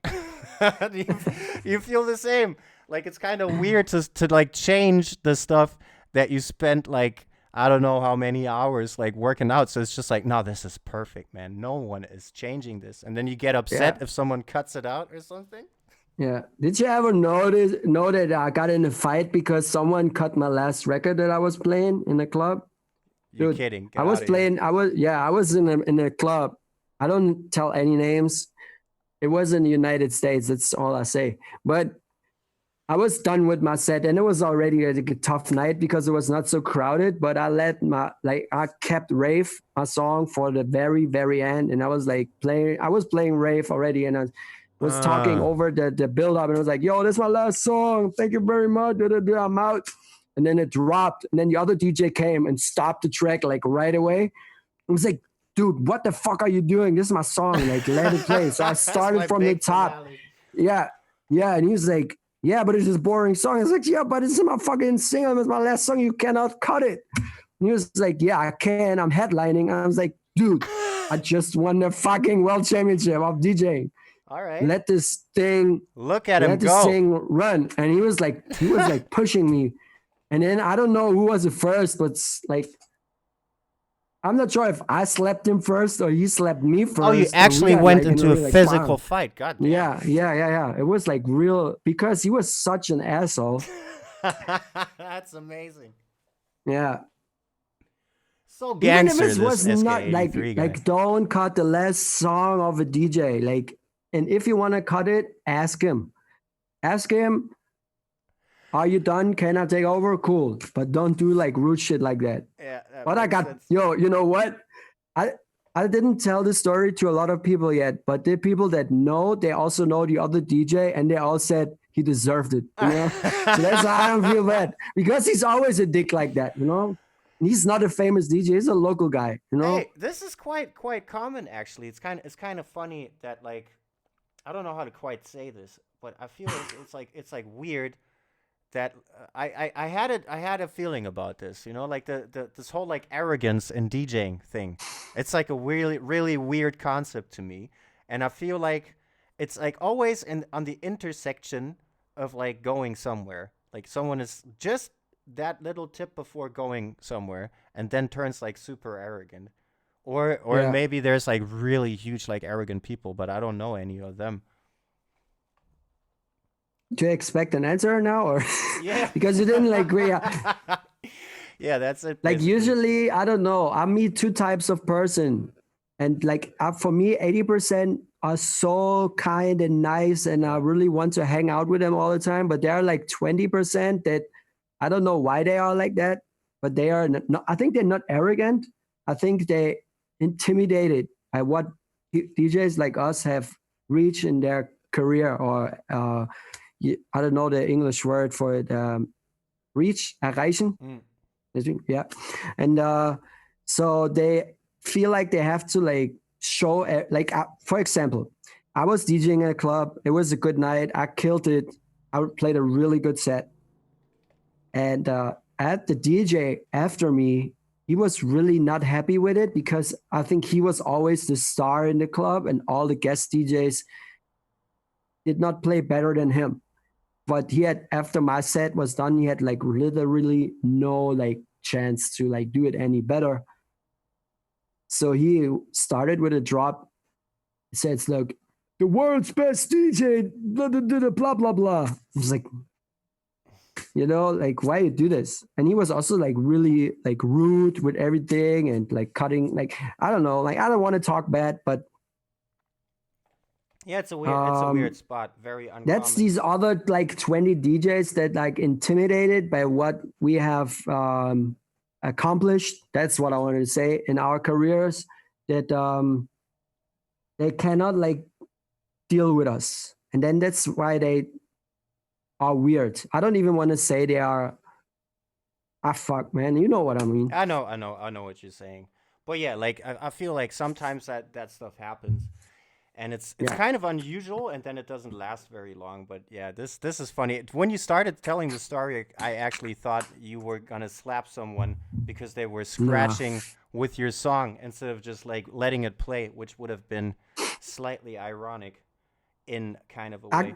you feel the same? Like, it's kind of weird to like change the stuff that you spent like, I don't know how many hours like working out. So it's just like, no, this is perfect, man. No one is changing this. And then you get upset if someone cuts it out or something. Yeah. Did you ever know that I got in a fight because someone cut my last record that I was playing in a club? You're Dude, kidding. I was playing. I was in a club. I don't tell any names. It was in the United States. That's all I say. But I was done with my set, and it was already a tough night because it was not so crowded. But I kept Rave, my song, for the very, very end, and I was playing Rave already, and I was talking over the build up, and I was like, "Yo, this is my last song. Thank you very much. I'm out." And then it dropped, and then the other DJ came and stopped the track like right away. I was like, "Dude, what the fuck are you doing? This is my song. Like, let it play." So I started from the top. Yeah, and he was like, "Yeah, but it's just boring song." I was like, "Yeah, but it's my fucking single. It's my last song. You cannot cut it." And he was like, "Yeah, I can. I'm headlining." I was like, "Dude, I just won the fucking world championship of DJing. All right. Let this thing look at him let go. This thing run." And he was like pushing me. And then I don't know who was the first, but like, I'm not sure if I slapped him first or he slapped me first. Oh, you actually went into a physical fight. God damn. Yeah. It was like real, because he was such an asshole. That's amazing. Yeah. So gangster. Even if it was not ESKEI83 like don't cut the last song of a DJ. Like, and if you want to cut it, ask him. Are you done? Can I take over? Cool. But don't do like rude shit like that. Yeah. But I got, you know what? I didn't tell this story to a lot of people yet, but the people that know, they also know the other DJ, and they all said he deserved it. You know? So that's why I don't feel bad, because he's always a dick like that, you know? And he's not a famous DJ. He's a local guy, you know? Hey, this is quite common, actually. It's kind of funny that, like, I don't know how to quite say this, but I feel it's like weird that I had a feeling about this, you know, like this whole like arrogance and DJing thing. It's like a really weird concept to me, and I feel like it's like always on the intersection of like going somewhere. Like, someone is just that little tip before going somewhere, and then turns like super arrogant, or maybe there's like really huge like arrogant people, but I don't know any of them. Do you expect an answer now, or yeah? Because you didn't like yeah, that's it. Like, usually, I don't know. I meet two types of person, and like for me, 80% are so kind and nice, and I really want to hang out with them all the time. But there are like 20% that I don't know why they are like that, but they are not. I think they're not arrogant. I think they intimidated by what DJs like us have reached in their career, or I don't know the English word for it. Reach, erreichen. Yeah. And so they feel like they have to like show, like, for example, I was DJing at a club. It was a good night. I killed it. I played a really good set. And at the DJ after me, he was really not happy with it, because I think he was always the star in the club, and all the guest DJs did not play better than him. But he had, after my set was done, he had like literally no like chance to like do it any better. So he started with a drop. He says, "Look, the world's best DJ, blah, blah, blah, blah, blah, blah. I was like, you know, like, why you do this? And he was also like really like rude with everything and like cutting, like, I don't know, like, I don't want to talk bad, but yeah, it's a weird spot. Very uncommon. that's these other like 20 DJs that like intimidated by what we have accomplished. That's what I wanted to say in our careers, that they cannot like deal with us. And then that's why they are weird. I don't even want to say they are, fuck, man. You know what I mean. I know what you're saying. But yeah, like I feel like sometimes that stuff happens. And it's kind of unusual, and then it doesn't last very long. But yeah, this is funny. When you started telling the story, I actually thought you were gonna slap someone because they were scratching with your song instead of just like letting it play, which would have been slightly ironic in kind of a way.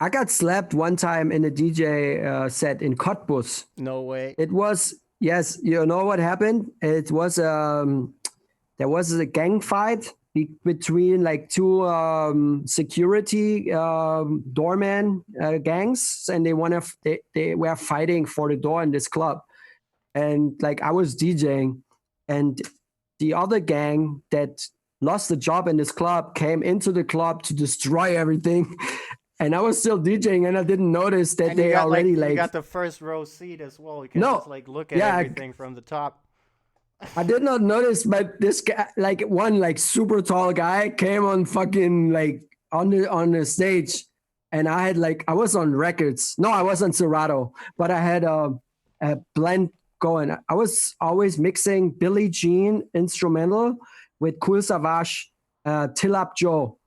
I got slapped one time in a DJ set in Cottbus. No way. It was, yes, you know what happened? It was there was a gang fight between like two security doorman gangs, and they were fighting for the door in this club. And like I was DJing, and the other gang that lost the job in this club came into the club to destroy everything. And I was still DJing, and I didn't notice that they already you got the first row seat as well. You can just like look at everything from the top. I did not notice, but this guy, like one like super tall guy, came on fucking like on the stage, and I was on records. No, I was on Serato, but I had a blend going. I was always mixing Billie Jean instrumental with Cool Savage, Tillap Joe,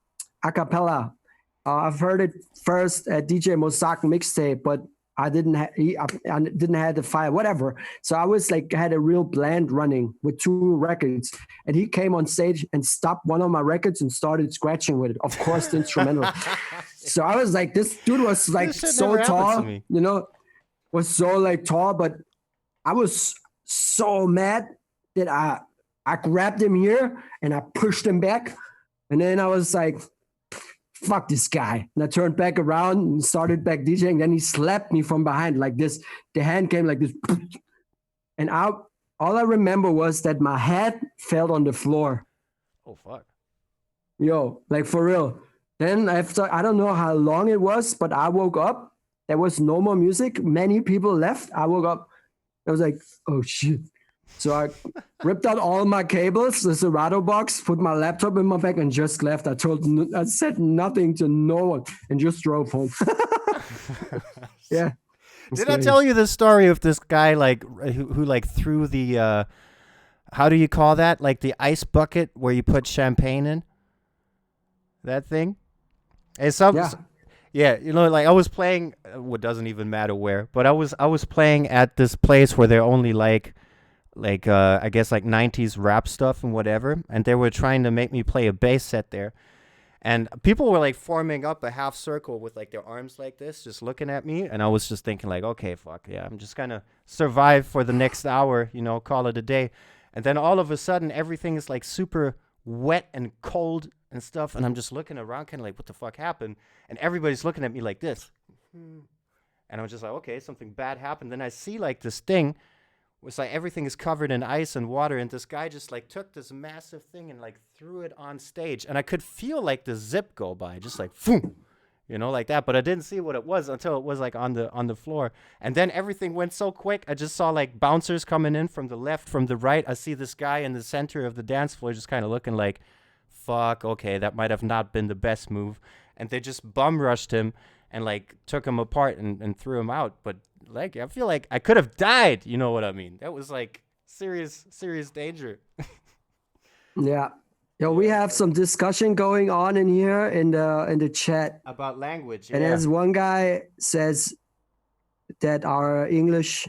a cappella. I've heard it first at DJ Mossack mixtape, but I didn't have the file, whatever. So I was like, had a real blend running with two records, and he came on stage and stopped one of my records and started scratching with it. Of course, the instrumental. So I was like, this dude was like so tall, you know, was so like tall, but I was so mad that I grabbed him here and I pushed him back, and then I was like, fuck this guy. And I turned back around and started back DJing. Then he slapped me from behind like this. The hand came like this. And all I remember was that my head fell on the floor. Oh, fuck. Yo, like for real. Then after, I don't know how long it was, but I woke up. There was no more music. Many people left. I woke up. I was like, oh, shit. So I ripped out all my cables, the Serato box, put my laptop in my bag, and just left. I said nothing to no one and just drove home. Yeah. Did I tell you the story of this guy like who like threw the how do you call that? Like the ice bucket where you put champagne in? That thing? It's yeah, you know, like I was playing what doesn't even matter where, but I was playing at this place where they're only like I guess like 90s rap stuff and whatever, and they were trying to make me play a bass set there, and people were like forming up a half circle with like their arms like this, just looking at me, and I was just thinking like, okay, fuck yeah, I'm just gonna survive for the next hour, you know, call it a day. And then all of a sudden everything is like super wet and cold and stuff, and I'm just looking around kind of like, what the fuck happened? And everybody's looking at me like this, and I was just like, okay, something bad happened. Then I see like this thing. It's like everything is covered in ice and water, and this guy just like took this massive thing and like threw it on stage, and I could feel like the zip go by, just like boom, you know, like that. But I didn't see what it was until it was like on the floor, and then everything went so quick. I just saw like bouncers coming in from the left, from the right. I see this guy in the center of the dance floor, just kind of looking like, fuck, okay, that might have not been the best move, and they just bum rushed him and like took him apart and threw him out, but. Like, I feel like I could have died. You know what I mean? That was like serious danger. Yeah. Yo, we have some discussion going on in here in the chat about language. And as one guy says that our English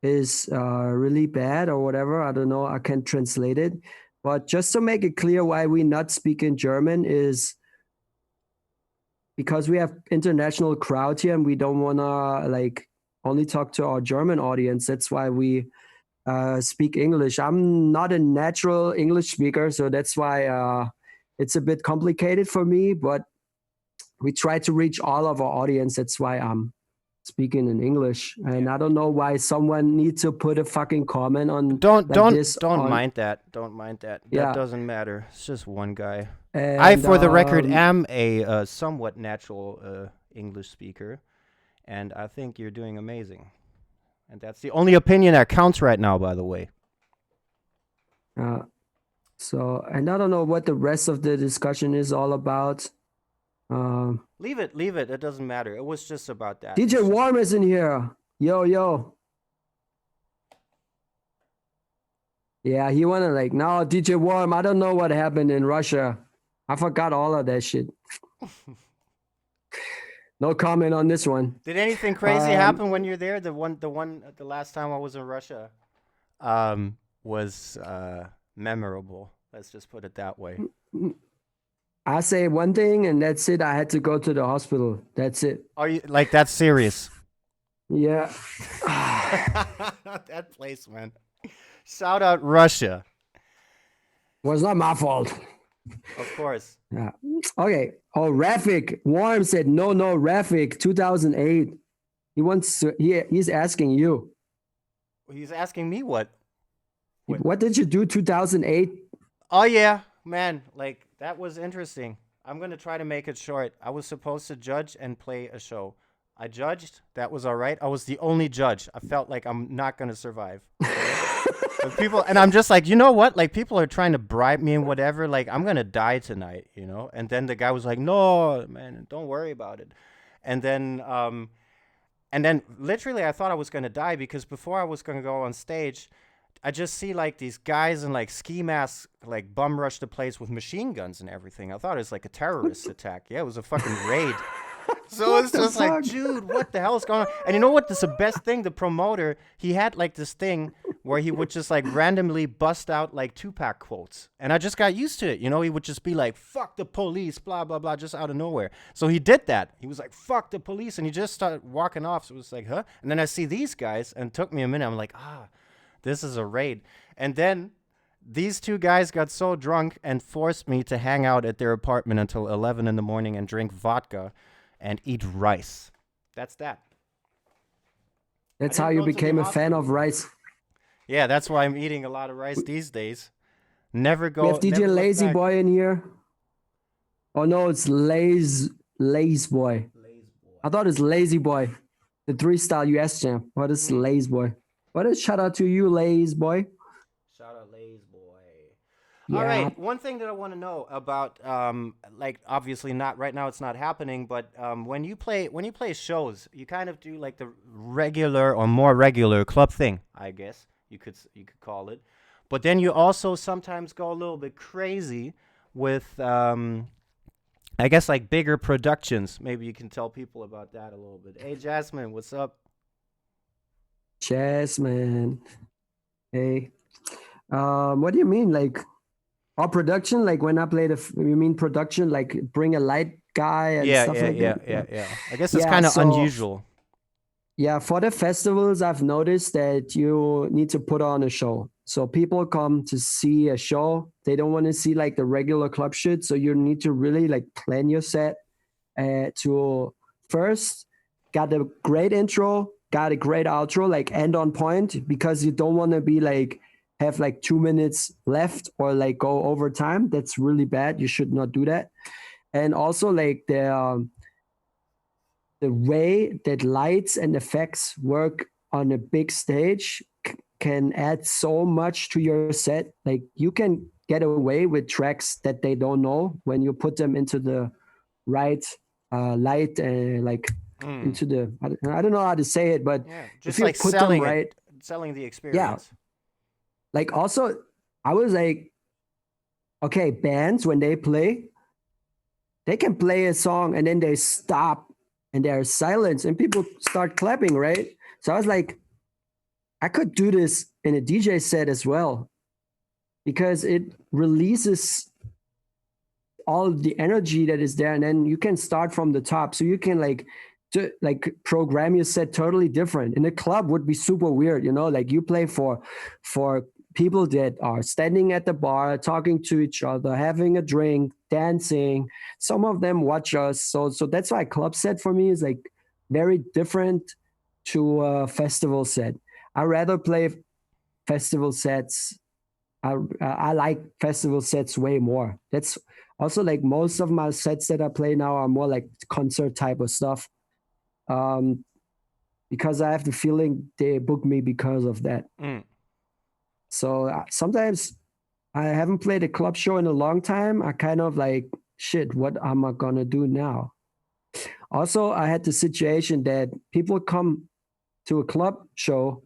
is really bad or whatever. I don't know. I can't translate it. But just to make it clear why we not speak in German is because we have international crowd here and we don't want to like only talk to our German audience. That's why we speak English. I'm not a natural English speaker, so that's why it's a bit complicated for me, but we try to reach all of our audience. That's why I'm speaking in English. And I don't know why someone needs to put a fucking comment on Don't on, mind that. Don't mind that. Yeah. That doesn't matter. It's just one guy. and, I, for the record, am a somewhat natural English speaker, and I think you're doing amazing. And that's the only opinion that counts right now, by the way. So, and I don't know what the rest of the discussion is all about. Leave it. It doesn't matter. It was just about that. DJ Warm is in here. Yo. Yeah, he wanna like, no, DJ Warm, I don't know what happened in Russia. I forgot all of that shit. No comment on this one. Did anything crazy happen when you're there? The last time I was in Russia, was memorable. Let's just put it that way. I say one thing and that's it. I had to go to the hospital. That's it. Are you like that's serious? Yeah. That place, man. Shout out Russia. Was not my fault. Of course. Yeah. Okay. Oh, RAFIK. Warm said no, RAFIK 2008. He wants to, he's asking you. He's asking me what? What did you do 2008? Oh yeah, man, like that was interesting. I'm going to try to make it short. I was supposed to judge and play a show. I judged. That was all right. I was the only judge. I felt like I'm not going to survive. But people, and I'm just like, you know what? Like people are trying to bribe me and whatever. Like I'm going to die tonight, you know? And then the guy was like, no, man, don't worry about it. And then literally I thought I was going to die because before I was going to go on stage, I just see like these guys in like ski masks like bum rush the place with machine guns and everything. I thought it was like a terrorist attack. Yeah, it was a fucking raid. So it's just like, dude, what the hell is going on? And you know what? This is the best thing. The promoter, he had like this thing where he would just like randomly bust out like Tupac quotes. And I just got used to it. You know, he would just be like, fuck the police, blah, blah, blah, just out of nowhere. So he did that. He was like, fuck the police. And he just started walking off. So it was like, huh? And then I see these guys and it took me a minute. I'm like, this is a raid. And then these two guys got so drunk and forced me to hang out at their apartment until 11 in the morning and drink vodka and eat rice. That's that. That's how you became a fan of rice. Yeah, that's why I'm eating a lot of rice these days. Never go. We have DJ Lazy Boy in here. Oh no, it's Lazy Boy. I thought it's Lazy Boy. The 3-star US Jam. What is Lazy Boy? What is shout out to you, Lazy Boy? Shout out Lazy Boy. Yeah. All right, one thing that I want to know about, like obviously not right now, it's not happening, but when you play shows, you kind of do like the regular or more regular club thing, I guess you could call it. But then you also sometimes go a little bit crazy with, I guess like bigger productions. Maybe you can tell people about that a little bit. Hey, Jasmine, what's up? Jasmine. Hey. What do you mean? Like, our production? Like when I play you mean production? Like bring a light guy and stuff like that? Yeah. I guess it's kind of unusual. Yeah, for the festivals, I've noticed that you need to put on a show. So people come to see a show. They don't want to see like the regular club shit. So you need to really like plan your set to first got a great intro, got a great outro, like end on point, because you don't want to be like have like 2 minutes left or like go over time. That's really bad. You should not do that. And also like the way that lights and effects work on a big stage can add so much to your set. Like you can get away with tracks that they don't know when you put them into the right light and into the, I don't know how to say it, but just if you like put selling them right, selling the experience. Yeah. Like also, I was like, okay, bands, when they play, they can play a song and then they stop and there's silence and people start clapping, right? So I was like, I could do this in a DJ set as well, because it releases all the energy that is there, and then you can start from the top. So you can like program your set totally different. In a club would be super weird, you know, like you play for people that are standing at the bar, talking to each other, having a drink, dancing. Some of them watch us. So that's why club set for me is like very different to a festival set. I rather play festival sets. I like festival sets way more. That's also like most of my sets that I play now are more like concert type of stuff. Because I have the feeling they book me because of that. So sometimes I haven't played a club show in a long time. I kind of like, shit, what am I gonna do now? Also, I had the situation that people come to a club show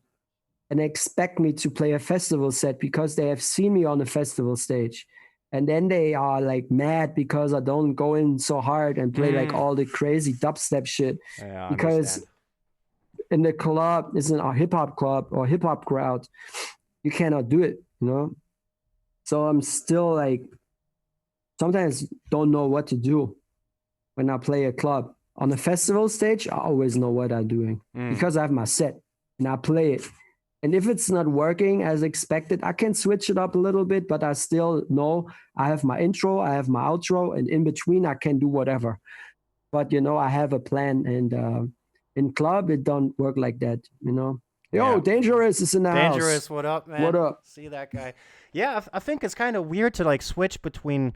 and expect me to play a festival set because they have seen me on a festival stage. And then they are like mad because I don't go in so hard and play like all the crazy dubstep shit. Yeah, because in the club, isn't a hip hop club or hip hop crowd, you cannot do it, you know? So I'm still like, sometimes don't know what to do when I play a club. On the festival stage, I always know what I'm doing because I have my set and I play it. And if it's not working as expected, I can switch it up a little bit, but I still know I have my intro, I have my outro, and in between I can do whatever. But, you know, I have a plan, and in club, it don't work like that, you know? Yo, Dangerous is in the house. Dangerous, what up, man? What up? See that guy? Yeah, I think it's kind of weird to like switch between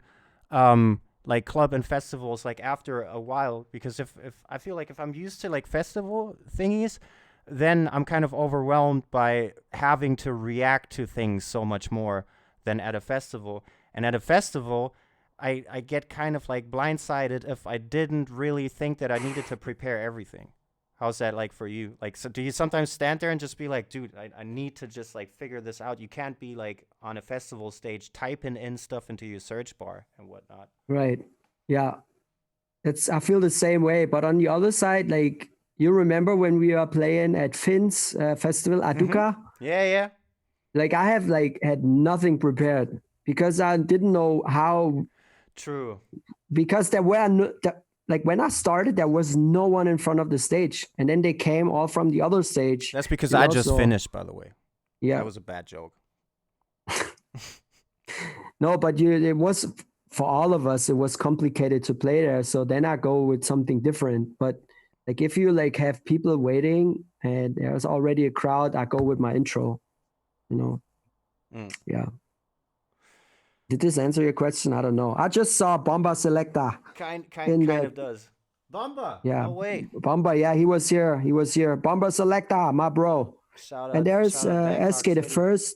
like club and festivals like after a while, because if I feel like if I'm used to like festival thingies, then I'm kind of overwhelmed by having to react to things so much more than at a festival. And at a festival, I get kind of like blindsided if I didn't really think that I needed to prepare everything. How's that like for you? Like, so do you sometimes stand there and just be like, dude, I need to just like figure this out? You can't be like on a festival stage typing in stuff into your search bar and whatnot. Right. Yeah. I feel the same way. But on the other side, like, you remember when we were playing at Finn's festival, Aduka? Yeah. Like, I have like had nothing prepared because I didn't know how. True. Because there were like when I started, there was no one in front of the stage, and then they came all from the other stage. That's because I just finished, by the way. Yeah, that was a bad joke. No, but it was for all of us. It was complicated to play there, so then I go with something different. But like if you like have people waiting and there's already a crowd, I go with my intro. You know, yeah. Did this answer your question? I don't know. I just saw Bomba Selecta. Kind of does. Bomba. Yeah. No way. Bomba. Yeah, he was here. Bomba Selecta, my bro. Shout out. And there's ESKEI83.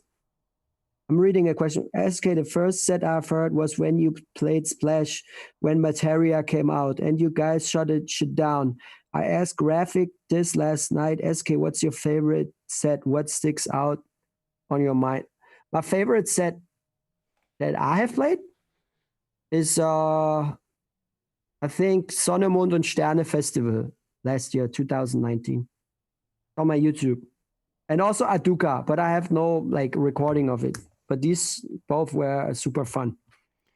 I'm reading a question. ESKEI83 set I've heard was when you played Splash when Materia came out and you guys shut it down. I asked RAFIK this last night. SK, what's your favorite set? What sticks out on your mind? My favorite set that I have played is I think Sonne, Mond und Sterne Festival last year, 2019, on my YouTube. And also Aduka, but I have no like recording of it. But these both were super fun.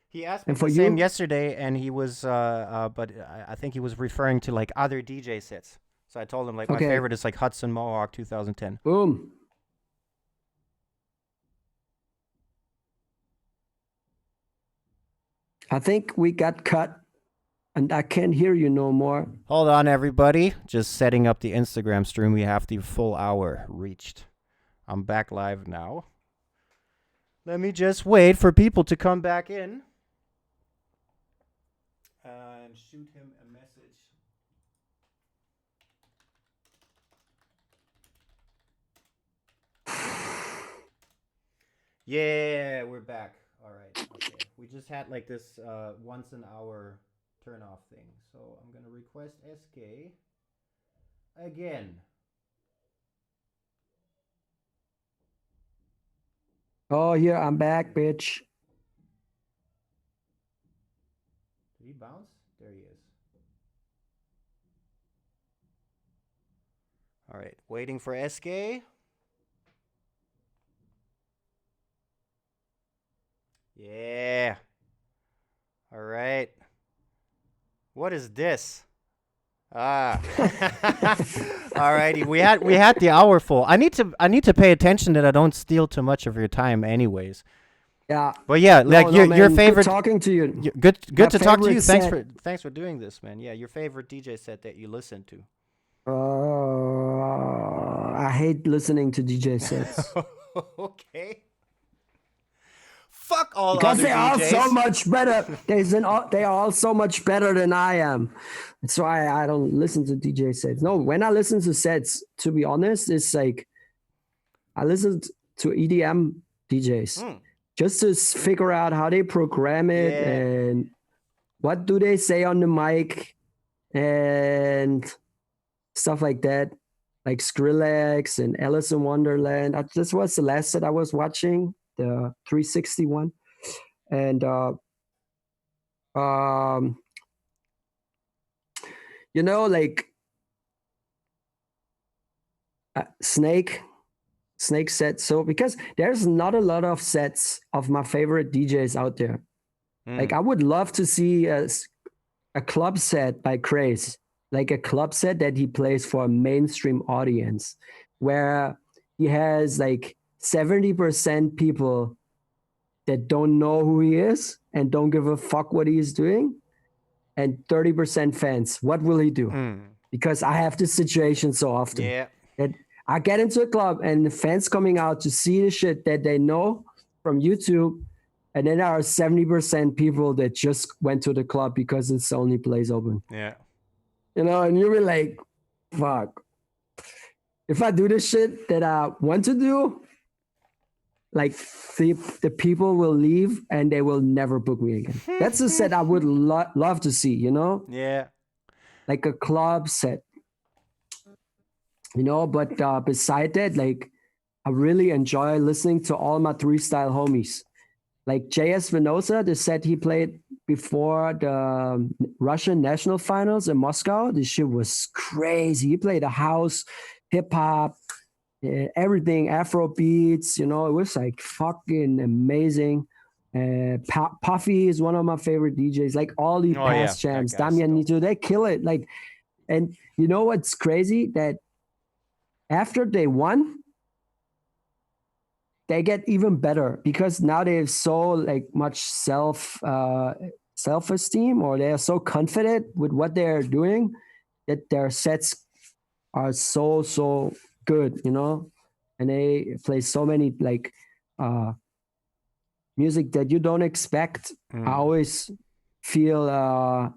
He asked me the same yesterday, and he was, but I think he was referring to like other DJ sets. So I told him like my favorite is like Hudson Mohawk 2010. Boom. I think we got cut, and I can't hear you no more. Hold on, everybody. Just setting up the Instagram stream. We have the full hour reached. I'm back live now. Let me just wait for people to come back in. And shoot him a message. Yeah, we're back. All right. Okay. We just had like this once an hour turn off thing. So I'm going to request SK again. Oh, here, I'm back, bitch. Did he bounce? There he is. All right. Waiting for SK. Yeah. All right. What is this? Ah. Alrighty. We had the hour full. I need to pay attention that I don't steal too much of your time anyways. Yeah. But yeah, No, like no, your man, favorite. good talking to you. Good My to talk to you. favorite Thanks for doing this, man. Yeah, your favorite DJ set that you listen to. I hate listening to DJ sets Okay. Fuck all because other they are so DJs. much better. They are all so much better than I am. That's why I don't listen to DJ sets. No, when I listen to sets, to be honest, it's like I listen to EDM DJs just to figure out how they program it and what do they say on the mic and stuff like that, like Skrillex and Alice in Wonderland. This was the last set I was watching, the 361, and you know, like Snake set. So because there's not a lot of sets of my favorite DJs out there. Like I would love to see a club set by Craze, like a club set that he plays for a mainstream audience, where he has like 70% people that don't know who he is and don't give a fuck what he is doing, and 30% fans. What will he do? Because I have this situation so often that I get into a club and the fans coming out to see the shit that they know from YouTube. And then there are 70% people that just went to the club because it's the only place open. Yeah. You know, and you'll be like, fuck. If I do the shit that I want to do, like the people will leave and they will never book me again. That's a set I would love to see, you know? Yeah. Like a club set. You know, but beside that, like I really enjoy listening to all my 3-style homies. Like JS Venosa, the set he played before the Russian national finals in Moscow, this shit was crazy. He played a house, hip hop, everything, Afro beats, you know, it was like fucking amazing. Puffy is one of my favorite DJs. Like all these past champs, Damian Nito, they kill it. Like, and you know what's crazy? That after they won, they get even better because now they have so like much self-esteem, or they are so confident with what they're doing that their sets are so good, you know, and they play so many like music that you don't expect. I always feel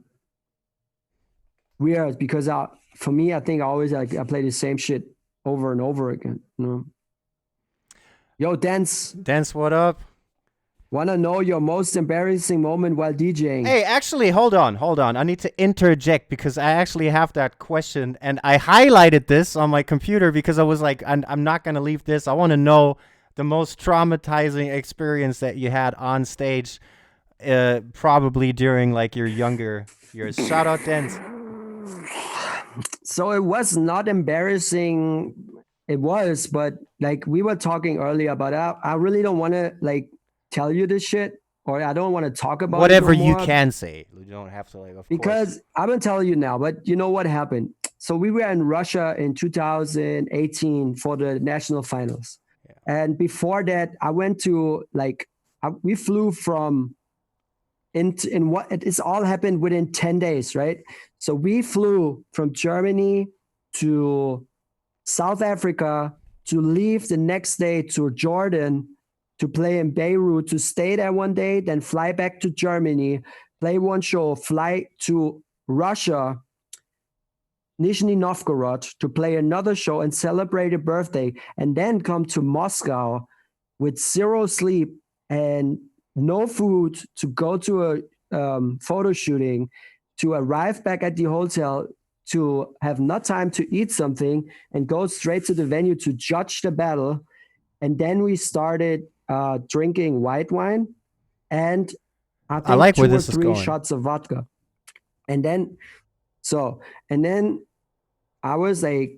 weird because for me, I think I always I play the same shit over and over again, you know. Yo, Dance, what up? Want to know your most embarrassing moment while DJing? Hey, actually, hold on. I need to interject because I actually have that question, and I highlighted this on my computer because I was like, I'm not going to leave this. I want to know the most traumatizing experience that you had on stage, probably during like your younger years. Shout out, Dance. So it was not embarrassing. It was, but like we were talking earlier about I really don't want to like tell you this shit, or I don't want to talk about whatever it no you more, can say. You don't have to like, of because course. I'm gonna tell you now. But you know what happened? So we were in Russia in 2018 for the national finals, and before that, I went to like we flew from in what it's all happened within 10 days, right? So we flew from Germany to South Africa to leave the next day to Jordan to play in Beirut, to stay there one day, then fly back to Germany, play one show, fly to Russia, Nizhny Novgorod to play another show and celebrate a birthday, and then come to Moscow with zero sleep and no food to go to a photo shooting, to arrive back at the hotel, to have not time to eat something and go straight to the venue to judge the battle. And then we started drinking white wine and I think like 2 where or this is 3 going. shots of vodka. And then I was like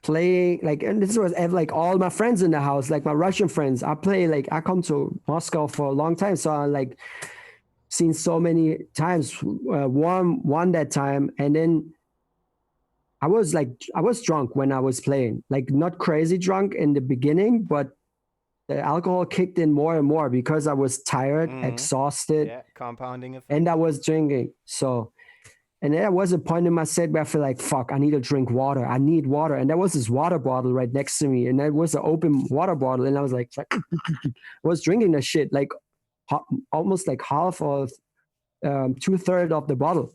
playing like, and this was like all my friends in the house, like my Russian friends. I come to Moscow for a long time, so I like seen so many times, won that time, and then I was drunk when I was playing, like not crazy drunk in the beginning, but the alcohol kicked in more and more because I was tired, exhausted, compounding effect. and I was drinking. So, and there was a point in my set where I feel like, fuck, I need to drink water. I need water. And there was this water bottle right next to me, and there was an open water bottle, and I was like, I was drinking the shit, like almost like half of 2/3 of the bottle.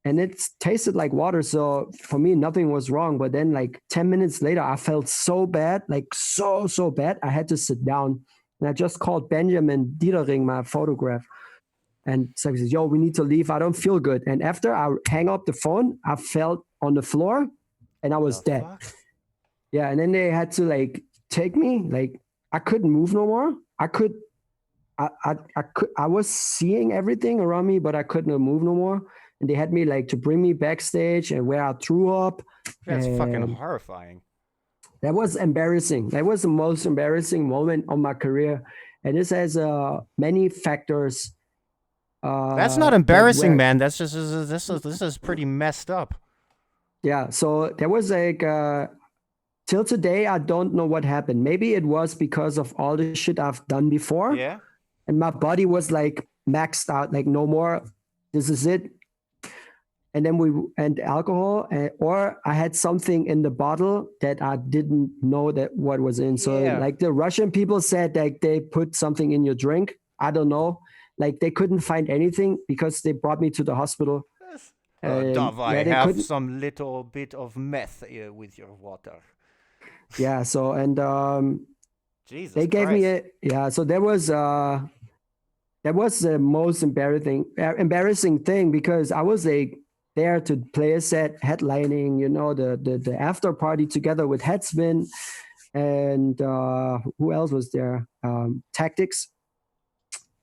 And it tasted like water. So for me, nothing was wrong. But then like 10 minutes later, I felt so bad, like so bad. I had to sit down. And I just called Benjamin DJing, my photograph. And so he says, yo, we need to leave. I don't feel good. And after I hang up the phone, I fell on the floor and I was dead. Fuck? Yeah. And then they had to like take me. Like I couldn't move no more. I was seeing everything around me, but I couldn't move no more. And they had me like to bring me backstage and where I threw up. That's fucking horrifying. That was embarrassing. That was the most embarrassing moment of my career. And this has many factors. That's not embarrassing, man. That's just this is pretty messed up. Yeah. So there was like till today, I don't know what happened. Maybe it was because of all the shit I've done before. Yeah. And my body was like maxed out, like no more. This is it. And then alcohol, or I had something in the bottle that I didn't know that what was in. So like the Russian people said that they put something in your drink. I don't know. Like they couldn't find anything because they brought me to the hospital. Dov, I have some little bit of meth with your water. Yeah. So, and Jesus they gave Christ. me so that was the most embarrassing thing because I was like there to play a set, headlining, you know, the after party together with Headspin and who else was there? Tactics.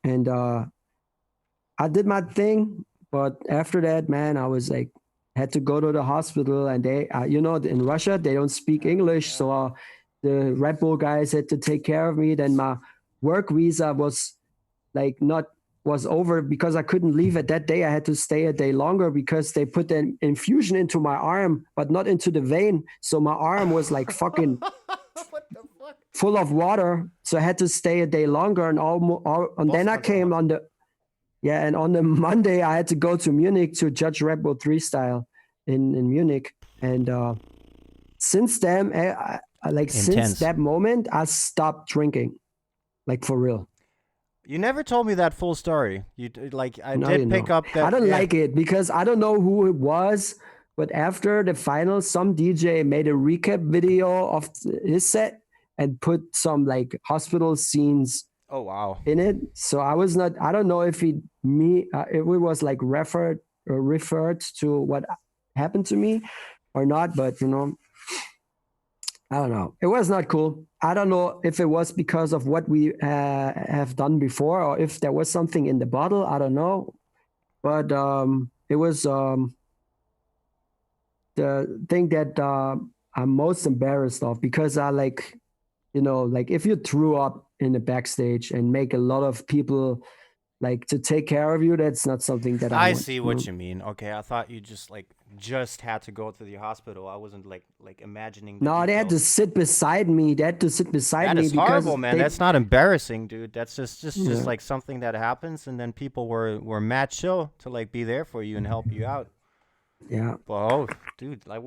And I did my thing, but after that, man, I was like, had to go to the hospital, and they, you know, in Russia, they don't speak English. So the Red Bull guys had to take care of me. Then my work visa was over because I couldn't leave it that day. I had to stay a day longer because they put an infusion into my arm, but not into the vein. So my arm was like fucking what the fuck? Full of water. So I had to stay a day longer, and then I came on the Monday I had to go to Munich to judge Red Bull 3 style in Munich. And since then, since that moment, I stopped drinking, like for real. You never told me that full story. I did pick up that. I don't like it because I don't know who it was, but after the final, some DJ made a recap video of his set and put some like hospital scenes. Oh wow! In it, so I don't know if it was like referred to what happened to me or not, but you know, I don't know. It was not cool. I don't know if it was because of what we have done before or if there was something in the bottle. I don't know. But it was the thing that I'm most embarrassed of because I like, you know, like if you threw up in the backstage and make a lot of people like to take care of you, that's not something that I want. See what you mean. Okay, I thought you just had to go to the hospital. I wasn't like imagining. No, they had to sit beside me. That is horrible, man. That's not embarrassing, dude. That's just like something that happens, and then people were mad chill to like be there for you and help you out. Yeah. Well, dude, I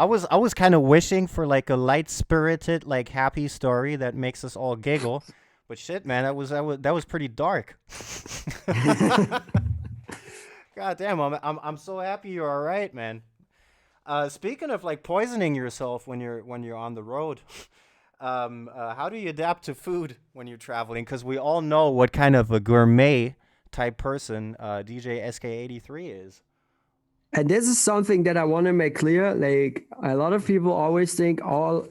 was kind of wishing for like a light-spirited, like happy story that makes us all giggle. But shit, man, that was pretty dark. God damn, I'm so happy you're all right, man. Speaking of like poisoning yourself when you're on the road, how do you adapt to food when you're traveling? Because we all know what kind of a gourmet type person DJ ESKEI83 is. And this is something that I want to make clear. Like a lot of people always think all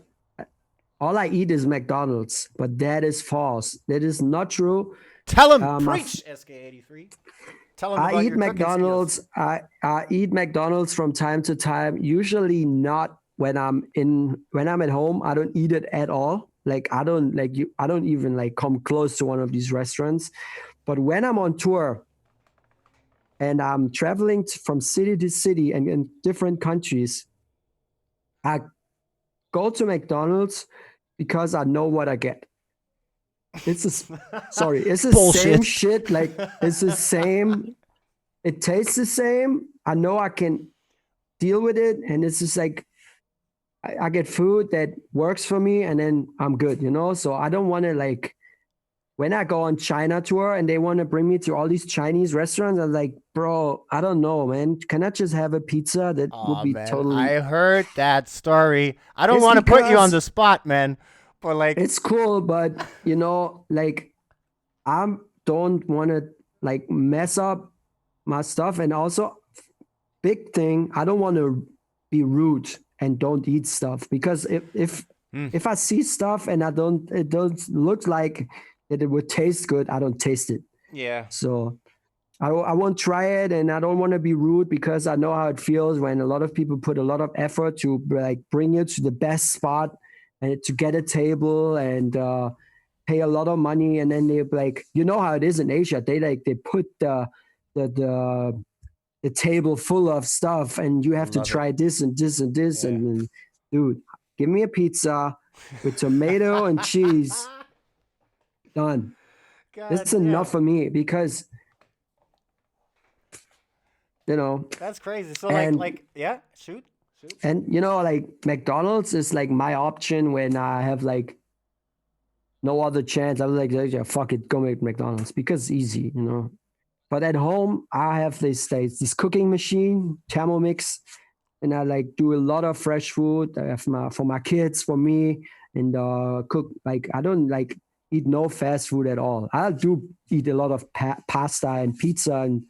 I eat is McDonald's, but that is false. That is not true. Tell him, preach, SK83. Tell him about I eat your McDonald's. I eat McDonald's from time to time. Usually not when I'm at home. I don't eat it at all. Like I don't even like come close to one of these restaurants. But when I'm on tour and I'm traveling from city to city and in different countries, I go to McDonald's because I know what I get. It's it's the Bullshit. same shit. Like it's the same. It tastes the same. I know I can deal with it, and it's just like I get food that works for me, and then I'm good, you know. So I don't want to like when I go on China tour and they want to bring me to all these Chinese restaurants. I'm like, bro, I don't know, man. Can I just have a pizza? That would be man, totally. I heard that story. I don't It's want to put you on because- the spot, man. But like, It's cool, but you know, like I don't want to like mess up my stuff, and also big thing, I don't want to be rude and don't eat stuff, because if I see stuff and it don't look like that it would taste good, I don't taste it. yeah, So I won't try it, and I don't want to be rude, because I know how it feels when a lot of people put a lot of effort to like bring you to the best spot and to get a table and pay a lot of money, and then they like, you know how it is in Asia, they put the table full of stuff, and you have to try this and this and this, and dude, give me a pizza with tomato and cheese. Done. That's enough for me, because you know that's crazy. So and- like, yeah, shoot. and you know, like McDonald's is like my option when I have like no other chance. I was like, yeah, fuck it, go make McDonald's, because it's easy, you know. But at home, I have this cooking machine, Thermomix, and I like do a lot of fresh food. I have for my kids, for me, and cook. Like I don't like eat no fast food at all. I do eat a lot of pasta and pizza and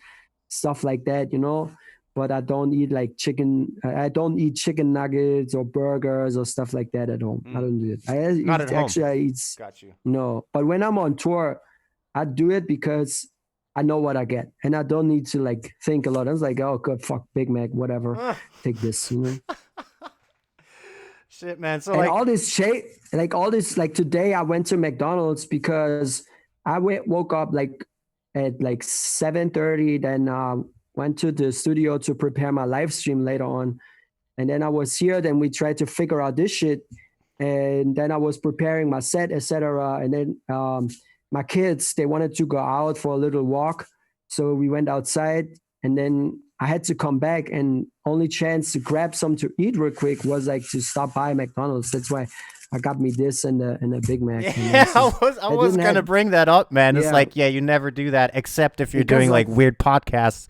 stuff like that, you know. But I don't eat like chicken. I don't eat chicken nuggets or burgers or stuff like that at home. I don't do it. Not at home. Actually, I eat. Got you. No, but when I'm on tour, I do it because I know what I get, and I don't need to like think a lot. I was like, oh, good, fuck, Big Mac, whatever. Take this, you know. Shit, man. So And like, all this like today I went to McDonald's because I woke up like at like 7:30, then went to the studio to prepare my live stream later on, and then I was here. Then we tried to figure out this shit, and then I was preparing my set, etc. And then my kids, they wanted to go out for a little walk, so we went outside, and then I had to come back, and only chance to grab some to eat real quick was like to stop by McDonald's. That's why I got me this and a Big Mac. yeah, I was gonna bring that up, man. It's Yeah. like, yeah, you never do that except if you're Because doing like of- weird podcasts.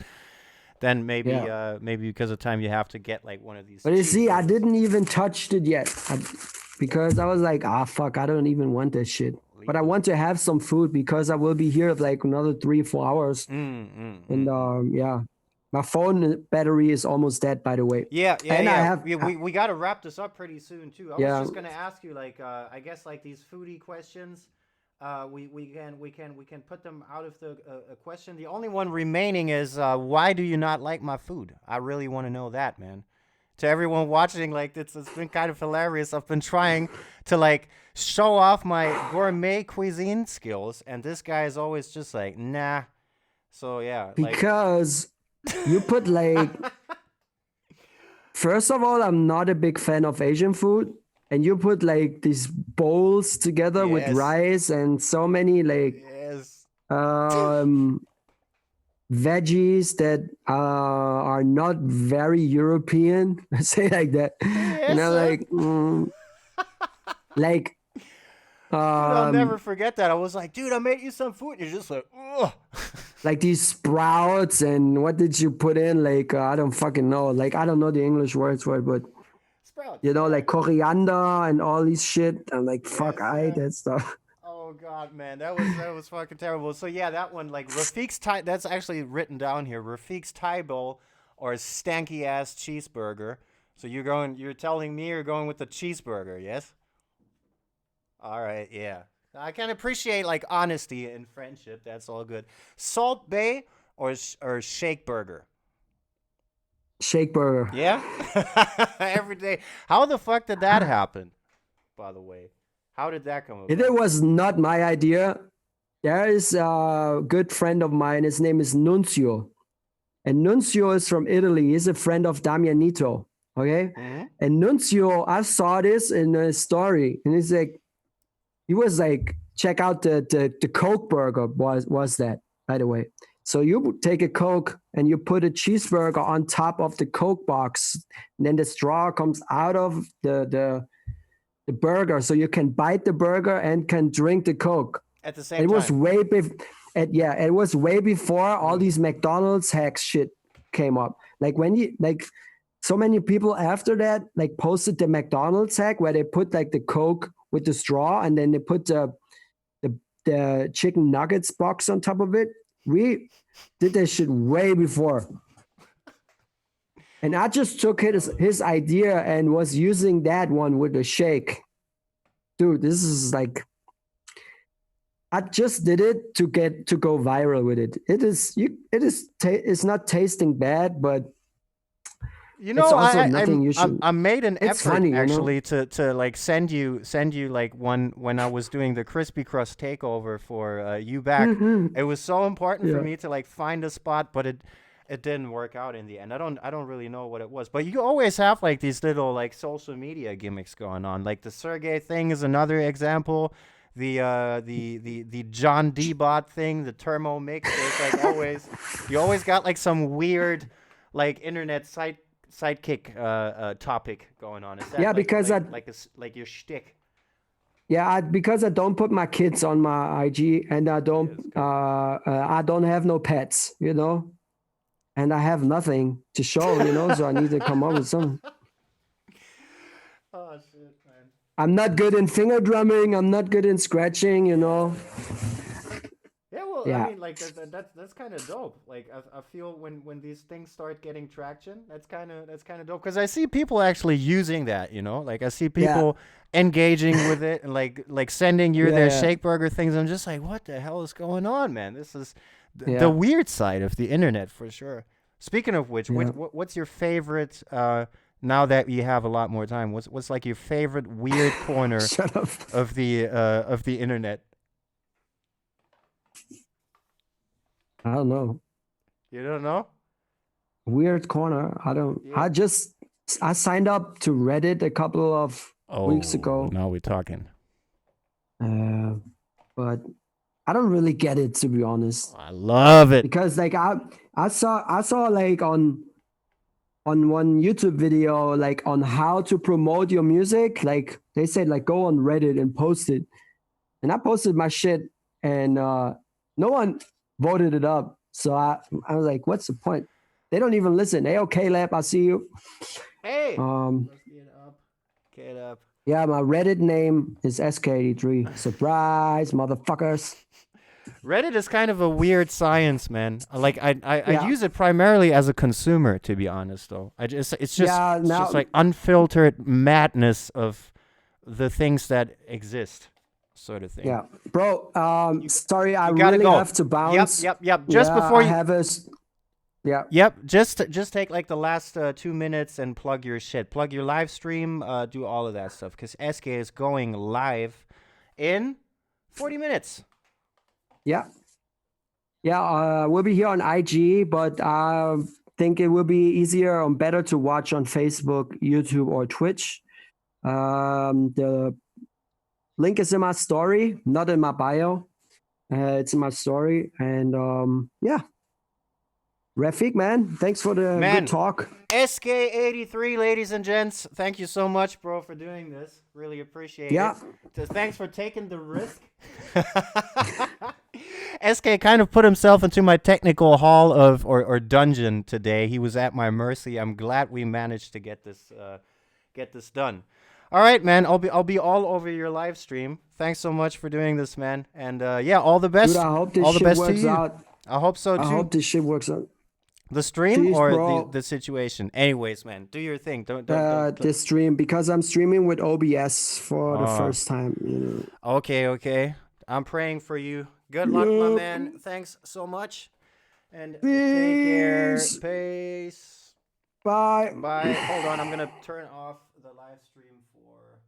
Then maybe, Yeah. maybe because of time, you have to get like one of these. But you cheap see, I ones. didn't even touch it yet because I was like, fuck, I don't even want that shit. But I want to have some food because I will be here like another 3-4 hours. And yeah, my phone battery is almost dead, by the way. Yeah. And I have- we got to wrap this up pretty soon too. I Yeah. was just gonna ask you, like, I guess like these foodie questions, we can put them out of the question. The only one remaining is why do you not like my food? I really want to know that, man. To everyone watching, like, it's been kind of hilarious. I've been trying to like show off my gourmet cuisine skills, and this guy is always just like, nah. So yeah, like, Because you put like, first of all, I'm not a big fan of Asian food. And you put like these bowls together with Yes. rice and so many like yes, veggies that are not very European. I say like that. You know, sir. like dude, I'll um, never forget that. I was like, dude, I made you some food. And you're just like, ugh. like these sprouts, and what did you put in? Like I don't fucking know. Like I don't know the English words for it, but Sprouts. you know, like coriander and all these shit. I'm like, fuck, I hate that stuff. Oh god, man, that was fucking terrible. So yeah, that one, like Rafik's Thai. That's actually written down here. Rafik's Thai bowl or stanky ass cheeseburger. So you're telling me you're going with the cheeseburger, yes? All right, yeah. I can appreciate like honesty and friendship. That's all good. Salt Bay or Shake Burger. Shake burger. Yeah, every day. How the fuck did that happen? By the way, how did that come about? It was not my idea. There is a good friend of mine. His name is Nunzio. And Nunzio is from Italy. He's a friend of Damianito. Okay? Mhm. And Nunzio, I saw this in a story. And he's like, he was like, check out the Coke burger was that, by the way. So you take a Coke and you put a cheeseburger on top of the Coke box, and then the straw comes out of the burger, so you can bite the burger and can drink the Coke. At the same It time. was it was way before all these McDonald's hacks shit came up. Like when you like so many people after that like posted the McDonald's hack where they put like the Coke with the straw and then they put the chicken nuggets box on top of it. We did that shit way before. And I just took his idea and was using that one with the shake. Dude, this is like, I just did it to go viral with it. It's not tasting bad, but you know, it's also nothing you should. I made an effort funny, actually to like send you like one when I was doing the crispy crust takeover for you back. It was so important for me to like find a spot, but it didn't work out in the end. I don't really know what it was, but you always have like these little like social media gimmicks going on. Like the Sergey thing is another example. The John D bot thing, the Thermo mix. There's like you always got like some weird like internet sidekick topic going on. Is that because like your shtick? Yeah, because I don't put my kids on my IG and I don't have no pets, you know. And I have nothing to show, you know, so I need to come up with something. Oh, shit, man. I'm not good in finger drumming. I'm not good in scratching, you know. Yeah, well, I mean, like, that's kind of dope. Like, I feel when these things start getting traction, that's kind of dope. Because I see people actually using that, you know? Like, I see people engaging with it and, like sending you their shake burger things. I'm just like, what the hell is going on, man? This is... the weird side of the internet, for sure. Speaking of which, what's your favorite, now that you have a lot more time, what's like your favorite weird corner of the internet? I don't know. You don't know? Weird corner. I don't. Yeah. I signed up to Reddit a couple of weeks ago. Now we're talking. But I don't really get it, to be honest. I love it because like I saw like on one YouTube video like on how to promote your music. Like they said like go on Reddit and post it, and I posted my shit and no one voted it up. So I was like, what's the point? They don't even listen. Hey, okay, Lab, I see you. Hey. Let's get up. Get up. Yeah, my Reddit name is ESKEI83. Surprise, motherfuckers. Reddit is kind of a weird science, man. Like I use it primarily as a consumer, to be honest. Though it's just like unfiltered madness of the things that exist, sort of thing. Yeah, bro. Sorry, I really have to bounce. Yep. Just before you have a. Yeah. Yep. Just take like the last 2 minutes and plug your shit. Plug your live stream. Do all of that stuff because ESKEI is going live in 40 minutes. Yeah. We'll be here on IG, but I think it will be easier and better to watch on Facebook, YouTube, or Twitch. The link is in my story, not in my bio. It's in my story, and RAFIK, man, thanks for the good talk. ESKEI83, ladies and gents, thank you so much, bro, for doing this. Really appreciate it. Thanks for taking the risk. ESKEI kind of put himself into my technical hall of or dungeon today. He was at my mercy. I'm glad we managed to get this done. All right, man. I'll be all over your live stream. Thanks so much for doing this, man. And all the best. Dude, I hope this all the shit best works to you. out. I hope so too. I hope this shit works out. The stream Jeez, or the situation? Anyways, man, do your thing. Don't the stream, because I'm streaming with OBS for the first time. You know. Okay. I'm praying for you. Good luck, my man. Thanks so much. And take care. Peace. Bye. Hold on, I'm gonna turn off the live stream for